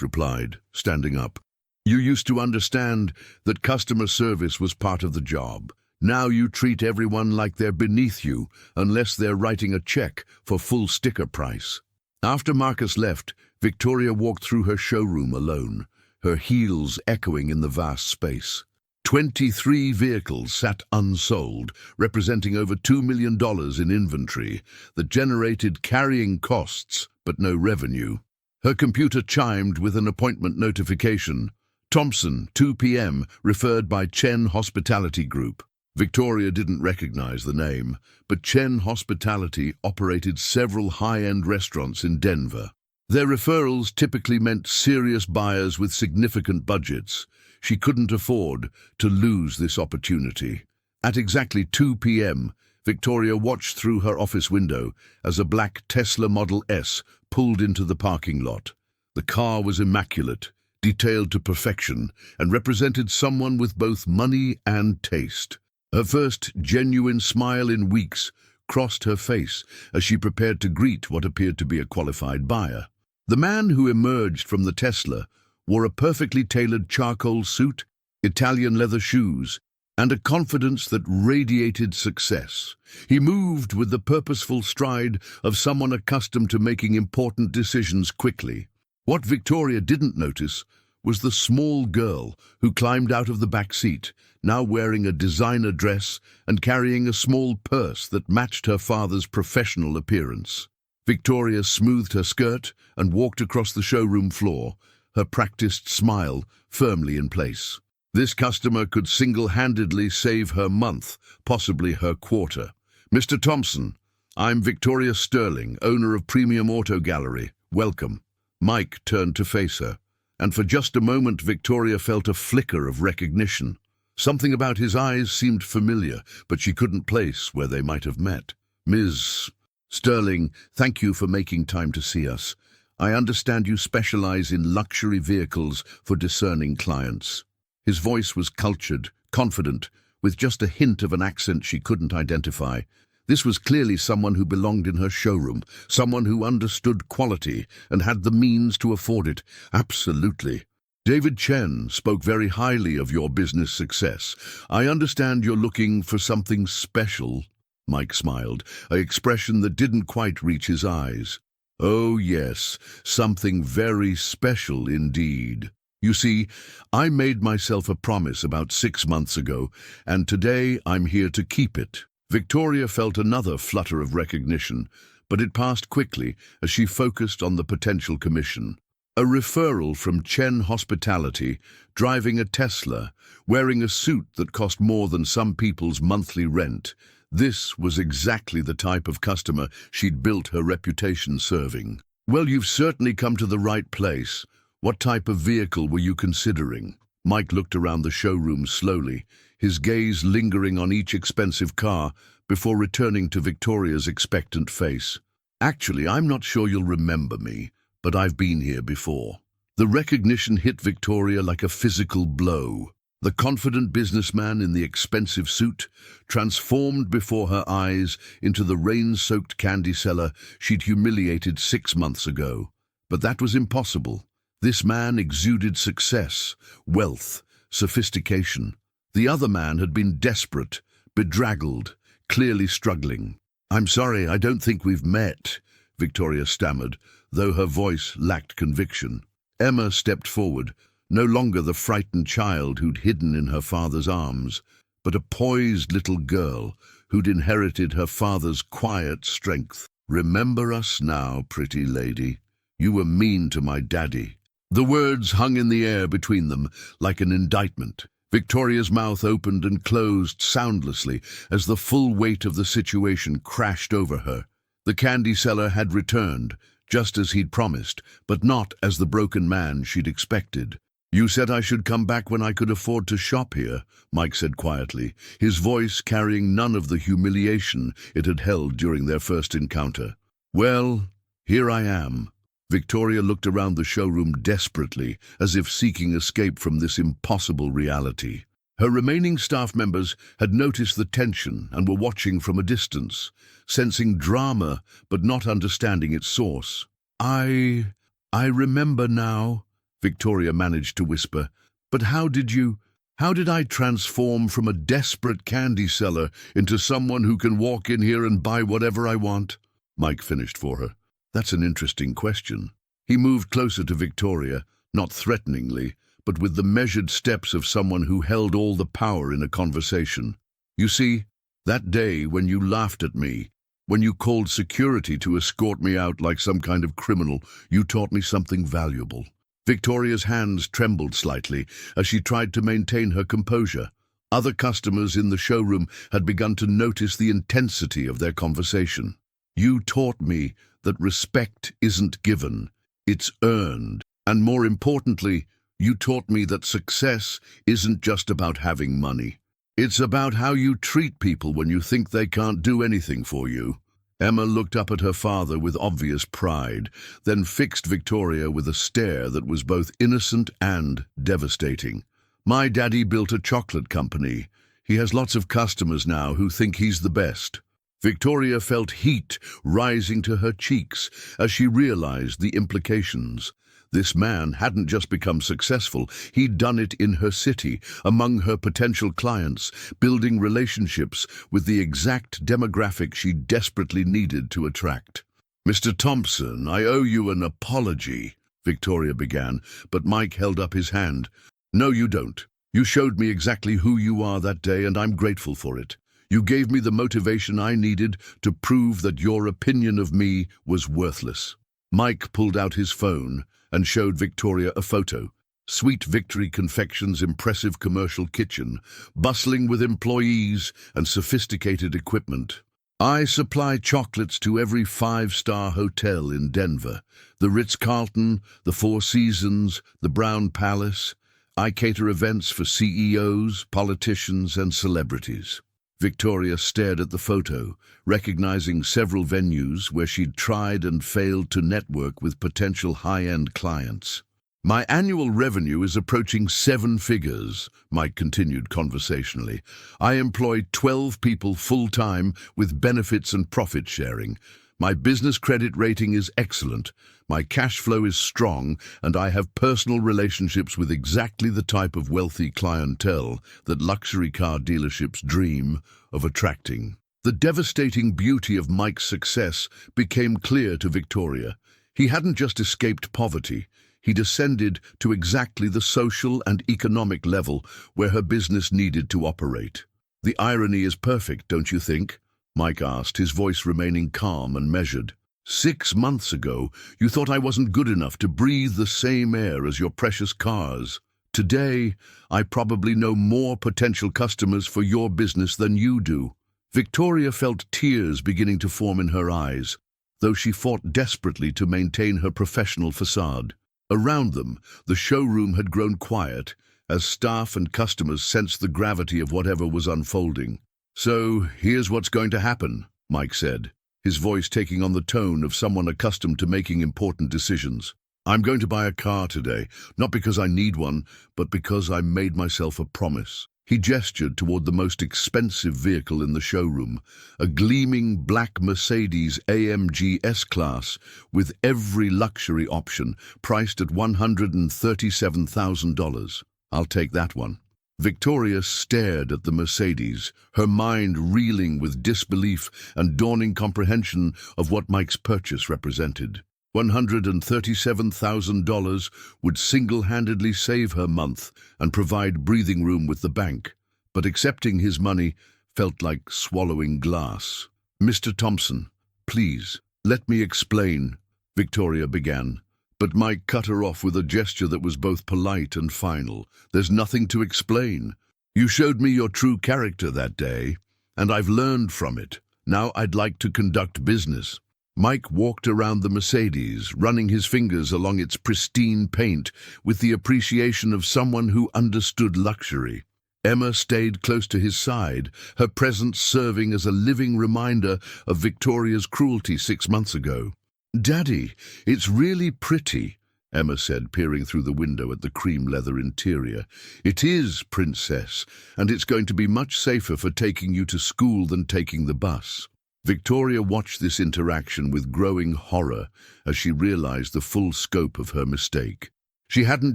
replied, standing up. "You used to understand that customer service was part of the job. Now you treat everyone like they're beneath you, unless they're writing a check for full sticker price." After Marcus left, Victoria walked through her showroom alone, her heels echoing in the vast space. 23 vehicles sat unsold, representing over $2 million in inventory that generated carrying costs but no revenue. Her computer chimed with an appointment notification. Thompson, 2 p.m., referred by Chen Hospitality Group. Victoria didn't recognize the name, but Chen Hospitality operated several high-end restaurants in Denver. Their referrals typically meant serious buyers with significant budgets. She couldn't afford to lose this opportunity. At exactly 2 p.m., Victoria watched through her office window as a black Tesla Model S pulled into the parking lot. The car was immaculate, detailed to perfection, and represented someone with both money and taste. Her first genuine smile in weeks crossed her face as she prepared to greet what appeared to be a qualified buyer. The man who emerged from the Tesla wore a perfectly tailored charcoal suit, Italian leather shoes, and a confidence that radiated success. He moved with the purposeful stride of someone accustomed to making important decisions quickly. What Victoria didn't notice was the small girl who climbed out of the back seat, now wearing a designer dress and carrying a small purse that matched her father's professional appearance. Victoria smoothed her skirt and walked across the showroom floor, her practiced smile firmly in place. This customer could single-handedly save her month, possibly her quarter. "Mr. Thompson, I'm Victoria Sterling, owner of Premium Auto Gallery. Welcome." Mike turned to face her, and for just a moment Victoria felt a flicker of recognition. Something about his eyes seemed familiar, but she couldn't place where they might have met. "Ms. Sterling, thank you for making time to see us. I understand you specialize in luxury vehicles for discerning clients." His voice was cultured, confident, with just a hint of an accent she couldn't identify. This was clearly someone who belonged in her showroom, someone who understood quality and had the means to afford it. "Absolutely. David Chen spoke very highly of your business success. I understand you're looking for something special." Mike smiled, an expression that didn't quite reach his eyes. "Oh yes, something very special indeed. You see, I made myself a promise about 6 months ago, and today I'm here to keep it." Victoria felt another flutter of recognition, but it passed quickly as she focused on the potential commission. A referral from Chen Hospitality, driving a Tesla, wearing a suit that cost more than some people's monthly rent. This was exactly the type of customer she'd built her reputation serving. "Well, you've certainly come to the right place. What type of vehicle were you considering?" Mike looked around the showroom slowly, his gaze lingering on each expensive car before returning to Victoria's expectant face. "Actually, I'm not sure you'll remember me, but I've been here before." The recognition hit Victoria like a physical blow. The confident businessman in the expensive suit transformed before her eyes into the rain-soaked candy seller she'd humiliated 6 months ago. But that was impossible. This man exuded success, wealth, sophistication. The other man had been desperate, bedraggled, clearly struggling. "I'm sorry, I don't think we've met," Victoria stammered, though her voice lacked conviction. Emma stepped forward, no longer the frightened child who'd hidden in her father's arms, but a poised little girl who'd inherited her father's quiet strength. "Remember us now, pretty lady. You were mean to my daddy." The words hung in the air between them like an indictment. Victoria's mouth opened and closed soundlessly as the full weight of the situation crashed over her. The candy seller had returned, just as he'd promised, but not as the broken man she'd expected. "You said I should come back when I could afford to shop here," Mike said quietly, his voice carrying none of the humiliation it had held during their first encounter. "Well, here I am." Victoria looked around the showroom desperately, as if seeking escape from this impossible reality. Her remaining staff members had noticed the tension and were watching from a distance, sensing drama but not understanding its source. I remember now," Victoria managed to whisper. "But how did I transform from a desperate candy seller into someone who can walk in here and buy whatever I want?" Mike finished for her. "That's an interesting question." He moved closer to Victoria, not threateningly, but with the measured steps of someone who held all the power in a conversation. "You see, that day when you laughed at me, when you called security to escort me out like some kind of criminal, you taught me something valuable." Victoria's hands trembled slightly as she tried to maintain her composure. Other customers in the showroom had begun to notice the intensity of their conversation. "You taught me that respect isn't given, it's earned. And more importantly, you taught me that success isn't just about having money. It's about how you treat people when you think they can't do anything for you." Emma looked up at her father with obvious pride, then fixed Victoria with a stare that was both innocent and devastating. "My daddy built a chocolate company. He has lots of customers now who think he's the best." Victoria felt heat rising to her cheeks as she realized the implications. This man hadn't just become successful, he'd done it in her city, among her potential clients, building relationships with the exact demographic she desperately needed to attract. "Mr. Thompson, I owe you an apology," Victoria began, but Mike held up his hand. "No, you don't. You showed me exactly who you are that day, and I'm grateful for it. You gave me the motivation I needed to prove that your opinion of me was worthless. Mike pulled out his phone and showed Victoria a photo. Sweet Victory Confections' impressive commercial kitchen, bustling with employees and sophisticated equipment. I supply chocolates to every five-star hotel in Denver, the Ritz-Carlton, the Four Seasons, the Brown Palace. I cater events for CEOs, politicians, and celebrities. Victoria stared at the photo, recognizing several venues where she'd tried and failed to network with potential high-end clients. My annual revenue is approaching 7 figures, Mike continued conversationally. I employ 12 people full-time with benefits and profit sharing. My business credit rating is excellent. My cash flow is strong, and I have personal relationships with exactly the type of wealthy clientele that luxury car dealerships dream of attracting. The devastating beauty of Mike's success became clear to Victoria. He hadn't just escaped poverty. He descended to exactly the social and economic level where her business needed to operate. The irony is perfect, don't you think? Mike asked, his voice remaining calm and measured. 6 months ago, you thought I wasn't good enough to breathe the same air as your precious cars. Today, I probably know more potential customers for your business than you do. Victoria felt tears beginning to form in her eyes, though she fought desperately to maintain her professional facade. Around them, the showroom had grown quiet, as staff and customers sensed the gravity of whatever was unfolding. So, here's what's going to happen, Mike said, his voice taking on the tone of someone accustomed to making important decisions. I'm going to buy a car today, not because I need one, but because I made myself a promise. He gestured toward the most expensive vehicle in the showroom, a gleaming black Mercedes AMG S-Class with every luxury option, priced at $137,000. I'll take that one. Victoria stared at the Mercedes, her mind reeling with disbelief and dawning comprehension of what Mike's purchase represented. $137,000 would single-handedly save her month and provide breathing room with the bank, but accepting his money felt like swallowing glass. "Mr. Thompson, please, let me explain," Victoria began, but Mike cut her off with a gesture that was both polite and final. "There's nothing to explain. You showed me your true character that day, and I've learned from it. Now I'd like to conduct business." Mike walked around the Mercedes, running his fingers along its pristine paint with the appreciation of someone who understood luxury. Emma stayed close to his side, her presence serving as a living reminder of Victoria's cruelty 6 months ago. "Daddy, it's really pretty," Emma said, peering through the window at the cream leather interior. "It is, Princess, and it's going to be much safer for taking you to school than taking the bus." Victoria watched this interaction with growing horror as she realized the full scope of her mistake. She hadn't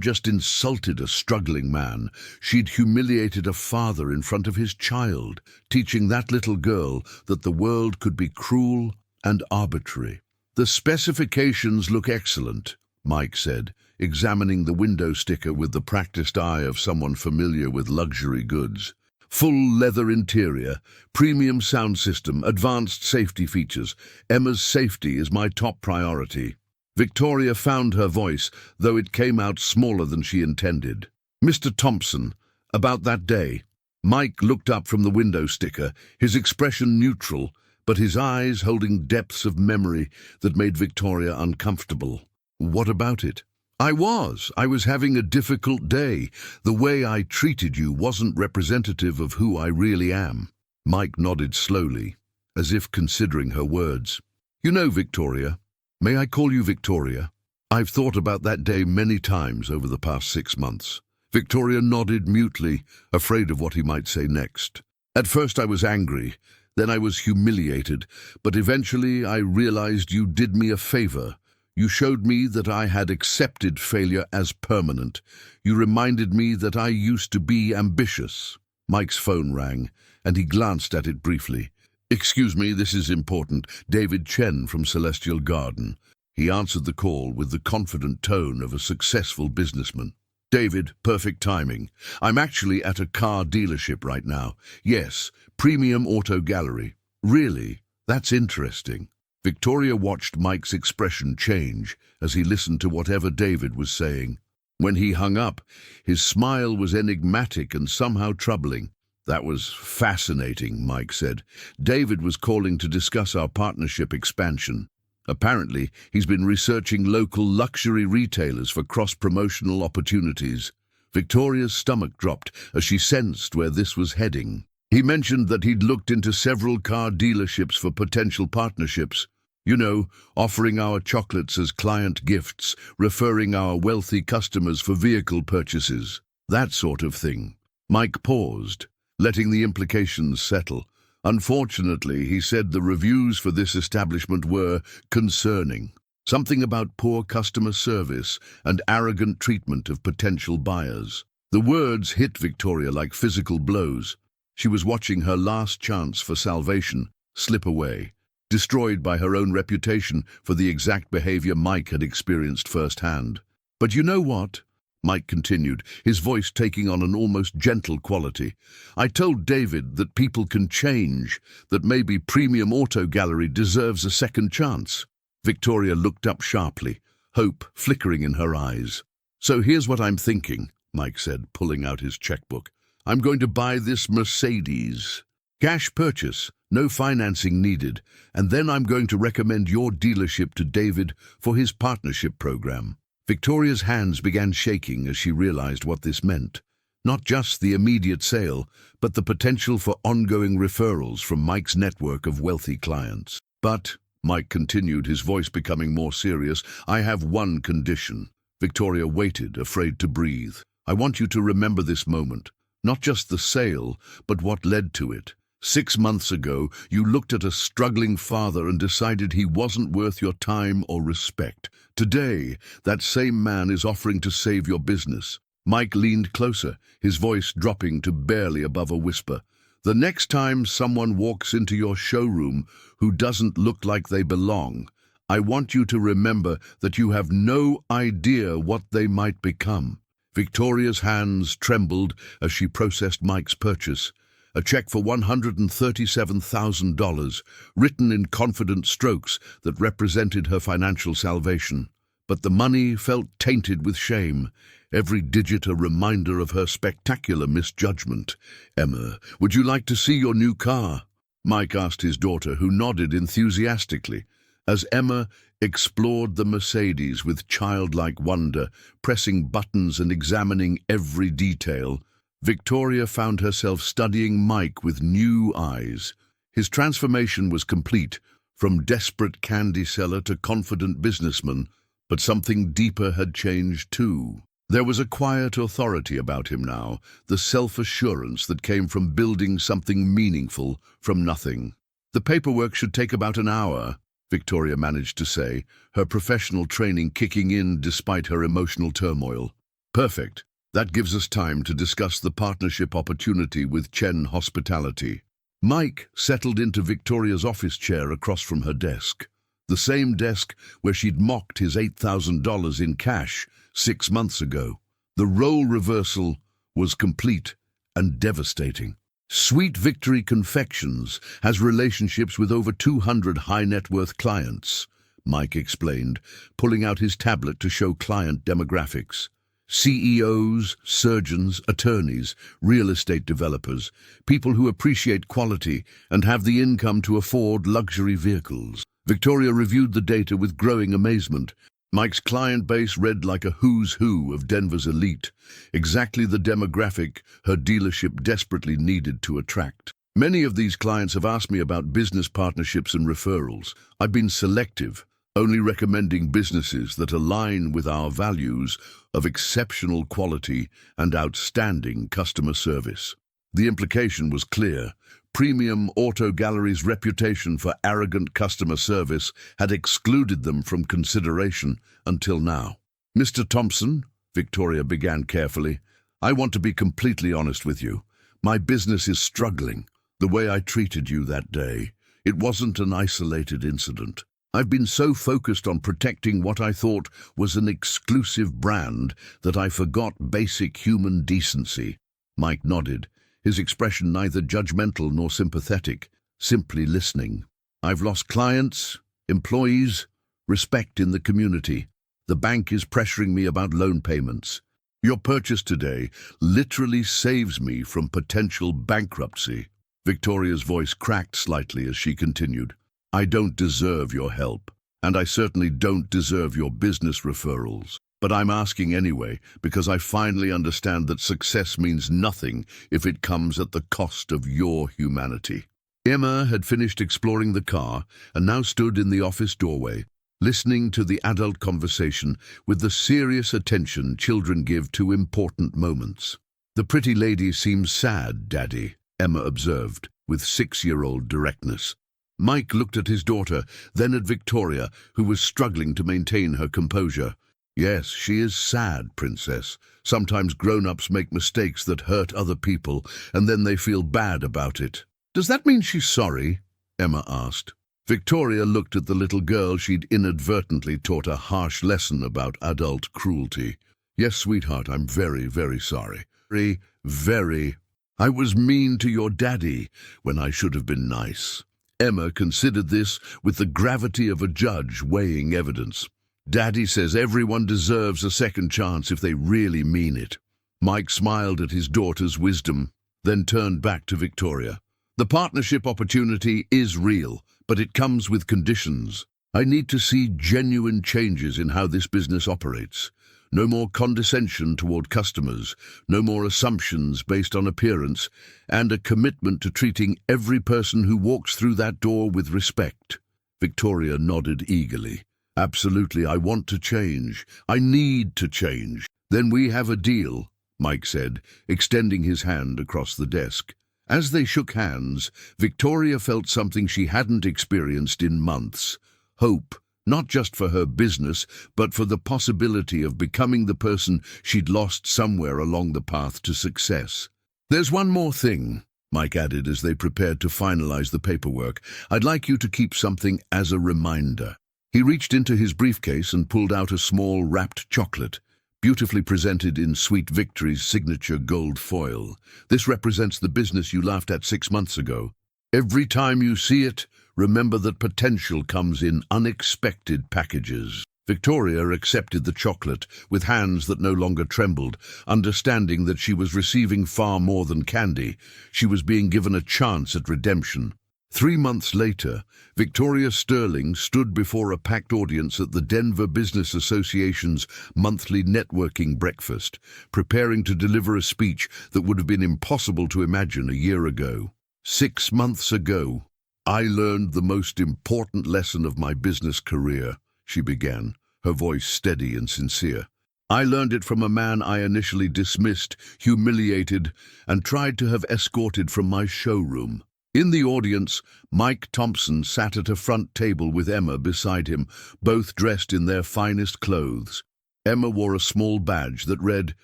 just insulted a struggling man, she'd humiliated a father in front of his child, teaching that little girl that the world could be cruel and arbitrary. "The specifications look excellent," Mike said, examining the window sticker with the practiced eye of someone familiar with luxury goods. "Full leather interior, premium sound system, advanced safety features. Emma's safety is my top priority." Victoria found her voice, though it came out smaller than she intended. "Mr. Thompson, about that day." Mike looked up from the window sticker, his expression neutral, but his eyes holding depths of memory that made Victoria uncomfortable. "What about it?" I was having a difficult day. The way I treated you wasn't representative of who I really am." Mike nodded slowly, as if considering her words. "You know, Victoria, may I call you Victoria? I've thought about that day many times over the past 6 months." Victoria nodded mutely, afraid of what he might say next. "At first I was angry, then I was humiliated, but eventually I realized you did me a favor. You showed me that I had accepted failure as permanent. You reminded me that I used to be ambitious." Mike's phone rang, and he glanced at it briefly. "Excuse me, this is important. David Chen from Celestial Garden." He answered the call with the confident tone of a successful businessman. David, perfect timing. I'm actually at a car dealership right now. Yes, Premium Auto Gallery. Really? That's interesting. Victoria watched Mike's expression change as he listened to whatever David was saying. When he hung up, his smile was enigmatic and somehow troubling. That was fascinating, Mike said. David was calling to discuss our partnership expansion. Apparently, he's been researching local luxury retailers for cross-promotional opportunities. Victoria's stomach dropped as she sensed where this was heading. He mentioned that he'd looked into several car dealerships for potential partnerships. You know, offering our chocolates as client gifts, referring our wealthy customers for vehicle purchases. That sort of thing. Mike paused, letting the implications settle. Unfortunately, he said the reviews for this establishment were concerning. Something about poor customer service and arrogant treatment of potential buyers. The words hit Victoria like physical blows. She was watching her last chance for salvation slip away, destroyed by her own reputation for the exact behavior Mike had experienced firsthand. But you know what? Mike continued, his voice taking on an almost gentle quality. I told David that people can change, that maybe Premium Auto Gallery deserves a second chance. Victoria looked up sharply, hope flickering in her eyes. So here's what I'm thinking, Mike said, pulling out his checkbook. I'm going to buy this Mercedes. Cash purchase, no financing needed, and then I'm going to recommend your dealership to David for his partnership program. Victoria's hands began shaking as she realized what this meant. Not just the immediate sale, but the potential for ongoing referrals from Mike's network of wealthy clients. But, Mike continued, his voice becoming more serious, I have one condition. Victoria waited, afraid to breathe. I want you to remember this moment. Not just the sale, but what led to it. 6 months ago, you looked at a struggling father and decided he wasn't worth your time or respect. Today, that same man is offering to save your business. Mike leaned closer, his voice dropping to barely above a whisper. The next time someone walks into your showroom who doesn't look like they belong, I want you to remember that you have no idea what they might become. Victoria's hands trembled as she processed Mike's purchase. A check for $137,000, written in confident strokes that represented her financial salvation. But the money felt tainted with shame, every digit a reminder of her spectacular misjudgment. Emma, would you like to see your new car? Mike asked his daughter, who nodded enthusiastically. As Emma explored the Mercedes with childlike wonder, pressing buttons and examining every detail, Victoria found herself studying Mike with new eyes. His transformation was complete, from desperate candy seller to confident businessman, but something deeper had changed too. There was a quiet authority about him now, the self-assurance that came from building something meaningful from nothing. The paperwork should take about an hour, Victoria managed to say, her professional training kicking in despite her emotional turmoil. Perfect. That gives us time to discuss the partnership opportunity with Chen Hospitality. Mike settled into Victoria's office chair across from her desk, the same desk where she'd mocked his $8,000 in cash 6 months ago. The role reversal was complete and devastating. Sweet Victory Confections has relationships with over 200 high-net-worth clients, Mike explained, pulling out his tablet to show client demographics. CEOs, surgeons, attorneys, real estate developers, people who appreciate quality and have the income to afford luxury vehicles. Victoria reviewed the data with growing amazement. Mike's client base read like a who's who of Denver's elite, exactly the demographic her dealership desperately needed to attract. Many of these clients have asked me about business partnerships and referrals. I've been selective, only recommending businesses that align with our values of exceptional quality and outstanding customer service. The implication was clear. Premium Auto Gallery's reputation for arrogant customer service had excluded them from consideration until now. Mr. Thompson, Victoria began carefully, I want to be completely honest with you. My business is struggling. The way I treated you that day, it wasn't an isolated incident. I've been so focused on protecting what I thought was an exclusive brand that I forgot basic human decency." Mike nodded, his expression neither judgmental nor sympathetic, simply listening. "I've lost clients, employees, respect in the community. The bank is pressuring me about loan payments. Your purchase today literally saves me from potential bankruptcy." Victoria's voice cracked slightly as she continued. "I don't deserve your help, and I certainly don't deserve your business referrals. But I'm asking anyway, because I finally understand that success means nothing if it comes at the cost of your humanity." Emma had finished exploring the car and now stood in the office doorway, listening to the adult conversation with the serious attention children give to important moments. "The pretty lady seems sad, Daddy," Emma observed, with 6-year-old directness. Mike looked at his daughter, then at Victoria, who was struggling to maintain her composure. "Yes, she is sad, Princess. Sometimes grown-ups make mistakes that hurt other people, and then they feel bad about it." "Does that mean she's sorry?" Emma asked. Victoria looked at the little girl she'd inadvertently taught a harsh lesson about adult cruelty. "Yes, sweetheart, I'm very, very sorry. Very. I was mean to your daddy when I should have been nice." Emma considered this with the gravity of a judge weighing evidence. "Daddy says everyone deserves a second chance if they really mean it." Mike smiled at his daughter's wisdom, then turned back to Victoria. "The partnership opportunity is real, but it comes with conditions. I need to see genuine changes in how this business operates. No more condescension toward customers, no more assumptions based on appearance, and a commitment to treating every person who walks through that door with respect." Victoria nodded eagerly. "Absolutely, I want to change. I need to change." "Then we have a deal," Mike said, extending his hand across the desk. As they shook hands, Victoria felt something she hadn't experienced in months. Hope, not just for her business, but for the possibility of becoming the person she'd lost somewhere along the path to success. "There's one more thing," Mike added as they prepared to finalize the paperwork. "I'd like you to keep something as a reminder." He reached into his briefcase and pulled out a small wrapped chocolate, beautifully presented in Sweet Victory's signature gold foil. "This represents the business you laughed at 6 months ago. Every time you see it, remember that potential comes in unexpected packages." Victoria accepted the chocolate with hands that no longer trembled, understanding that she was receiving far more than candy. She was being given a chance at redemption. 3 months later, Victoria Sterling stood before a packed audience at the Denver Business Association's monthly networking breakfast, preparing to deliver a speech that would have been impossible to imagine a year ago. 6 months ago, I learned the most important lesson of my business career, she began, her voice steady and sincere. I learned it from a man I initially dismissed, humiliated, and tried to have escorted from my showroom. In the audience, Mike Thompson sat at a front table with Emma beside him, both dressed in their finest clothes. Emma wore a small badge that read,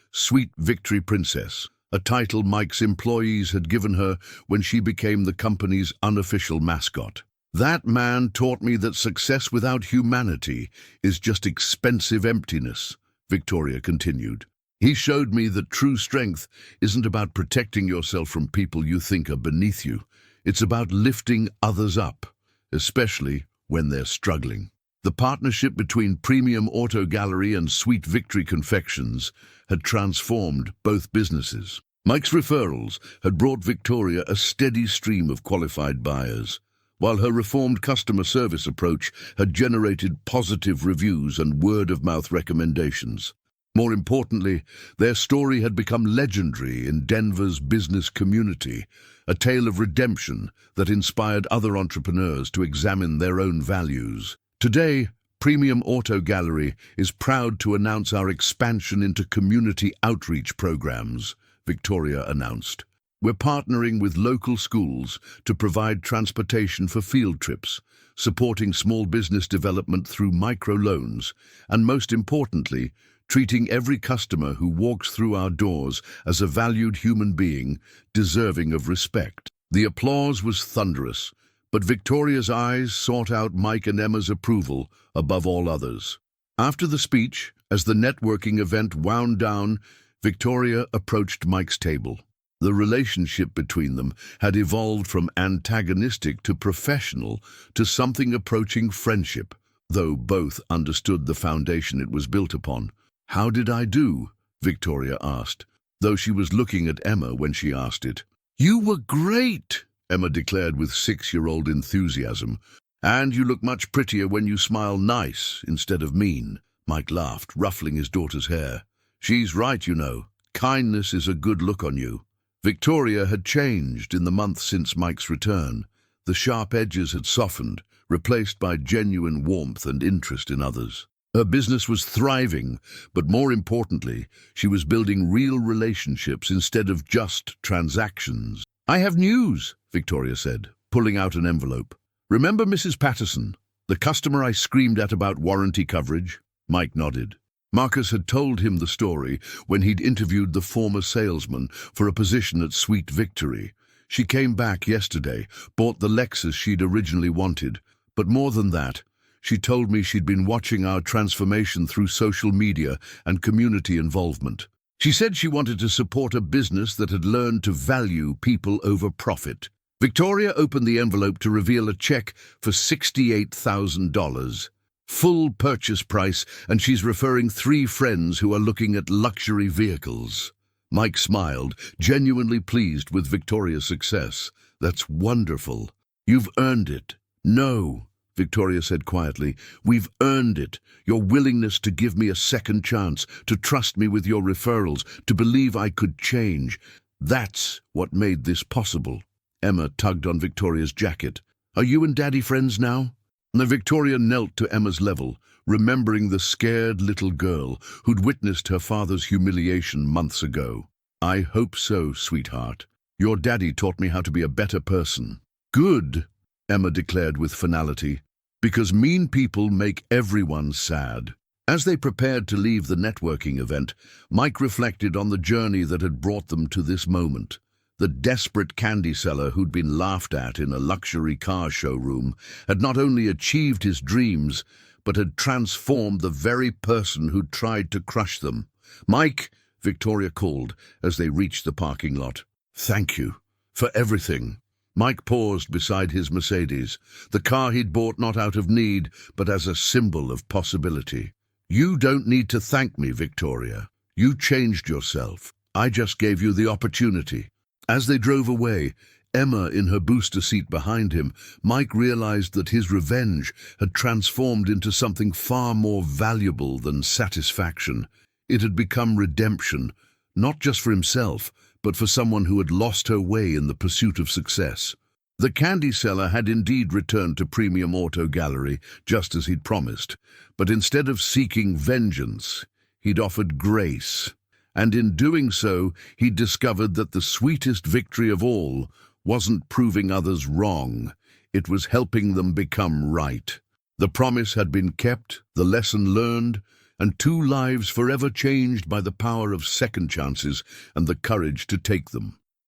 "Sweet Victory Princess," a title Mike's employees had given her when she became the company's unofficial mascot. "That man taught me that success without humanity is just expensive emptiness," Victoria continued. "He showed me that true strength isn't about protecting yourself from people you think are beneath you. It's about lifting others up, especially when they're struggling." The partnership between Premium Auto Gallery and Sweet Victory Confections had transformed both businesses. Mike's referrals had brought Victoria a steady stream of qualified buyers, while her reformed customer service approach had generated positive reviews and word-of-mouth recommendations. More importantly, their story had become legendary in Denver's business community, a tale of redemption that inspired other entrepreneurs to examine their own values. Today, Premium Auto Gallery is proud to announce our expansion into community outreach programs, Victoria announced. We're partnering with local schools to provide transportation for field trips, supporting small business development through microloans, and most importantly, treating every customer who walks through our doors as a valued human being deserving of respect. The applause was thunderous, But Victoria's eyes sought out Mike and Emma's approval above all others. After the speech, as the networking event wound down, Victoria approached Mike's table. The relationship between them had evolved from antagonistic to professional to something approaching friendship, though both understood the foundation it was built upon. "How did I do?" Victoria asked, though she was looking at Emma when she asked it. "You were great," Emma declared with 6-year-old enthusiasm. "And you look much prettier when you smile nice instead of mean," Mike laughed, ruffling his daughter's hair. "She's right, you know. Kindness is a good look on you." Victoria had changed in the month since Mike's return. The sharp edges had softened, replaced by genuine warmth and interest in others. Her business was thriving, but more importantly, she was building real relationships instead of just transactions. "I have news," Victoria said, pulling out an envelope. "Remember Mrs. Patterson, the customer I screamed at about warranty coverage?" Mike nodded. Marcus had told him the story when he'd interviewed the former salesman for a position at Sweet Victory. She came back yesterday, bought the Lexus she'd originally wanted, but more than that, she told me she'd been watching our transformation through social media and community involvement. She said she wanted to support a business that had learned to value people over profit. Victoria opened the envelope to reveal a check for $68,000. Full purchase price, and she's referring 3 friends who are looking at luxury vehicles. Mike smiled, genuinely pleased with Victoria's success. "That's wonderful. You've earned it." "No," Victoria said quietly. "We've earned it. Your willingness to give me a second chance, to trust me with your referrals, to believe I could change. That's what made this possible." Emma tugged on Victoria's jacket. "Are you and Daddy friends now?" And Victoria knelt to Emma's level, remembering the scared little girl who'd witnessed her father's humiliation months ago. "I hope so, sweetheart. Your daddy taught me how to be a better person." "Good," Emma declared with finality, "because mean people make everyone sad." As they prepared to leave the networking event, Mike reflected on the journey that had brought them to this moment. The desperate candy seller who'd been laughed at in a luxury car showroom had not only achieved his dreams, but had transformed the very person who'd tried to crush them. "Mike," Victoria called as they reached the parking lot. "Thank you for everything." Mike paused beside his Mercedes, the car he'd bought not out of need, but as a symbol of possibility. "You don't need to thank me, Victoria. You changed yourself. I just gave you the opportunity." As they drove away, Emma in her booster seat behind him, Mike realized that his revenge had transformed into something far more valuable than satisfaction. It had become redemption, not just for himself, but for someone who had lost her way in the pursuit of success. The candy seller had indeed returned to Premium Auto Gallery, just as he'd promised, but instead of seeking vengeance, he'd offered grace. And in doing so, he discovered that the sweetest victory of all wasn't proving others wrong, it was helping them become right. The promise had been kept, the lesson learned, and 2 lives forever changed by the power of second chances and the courage to take them.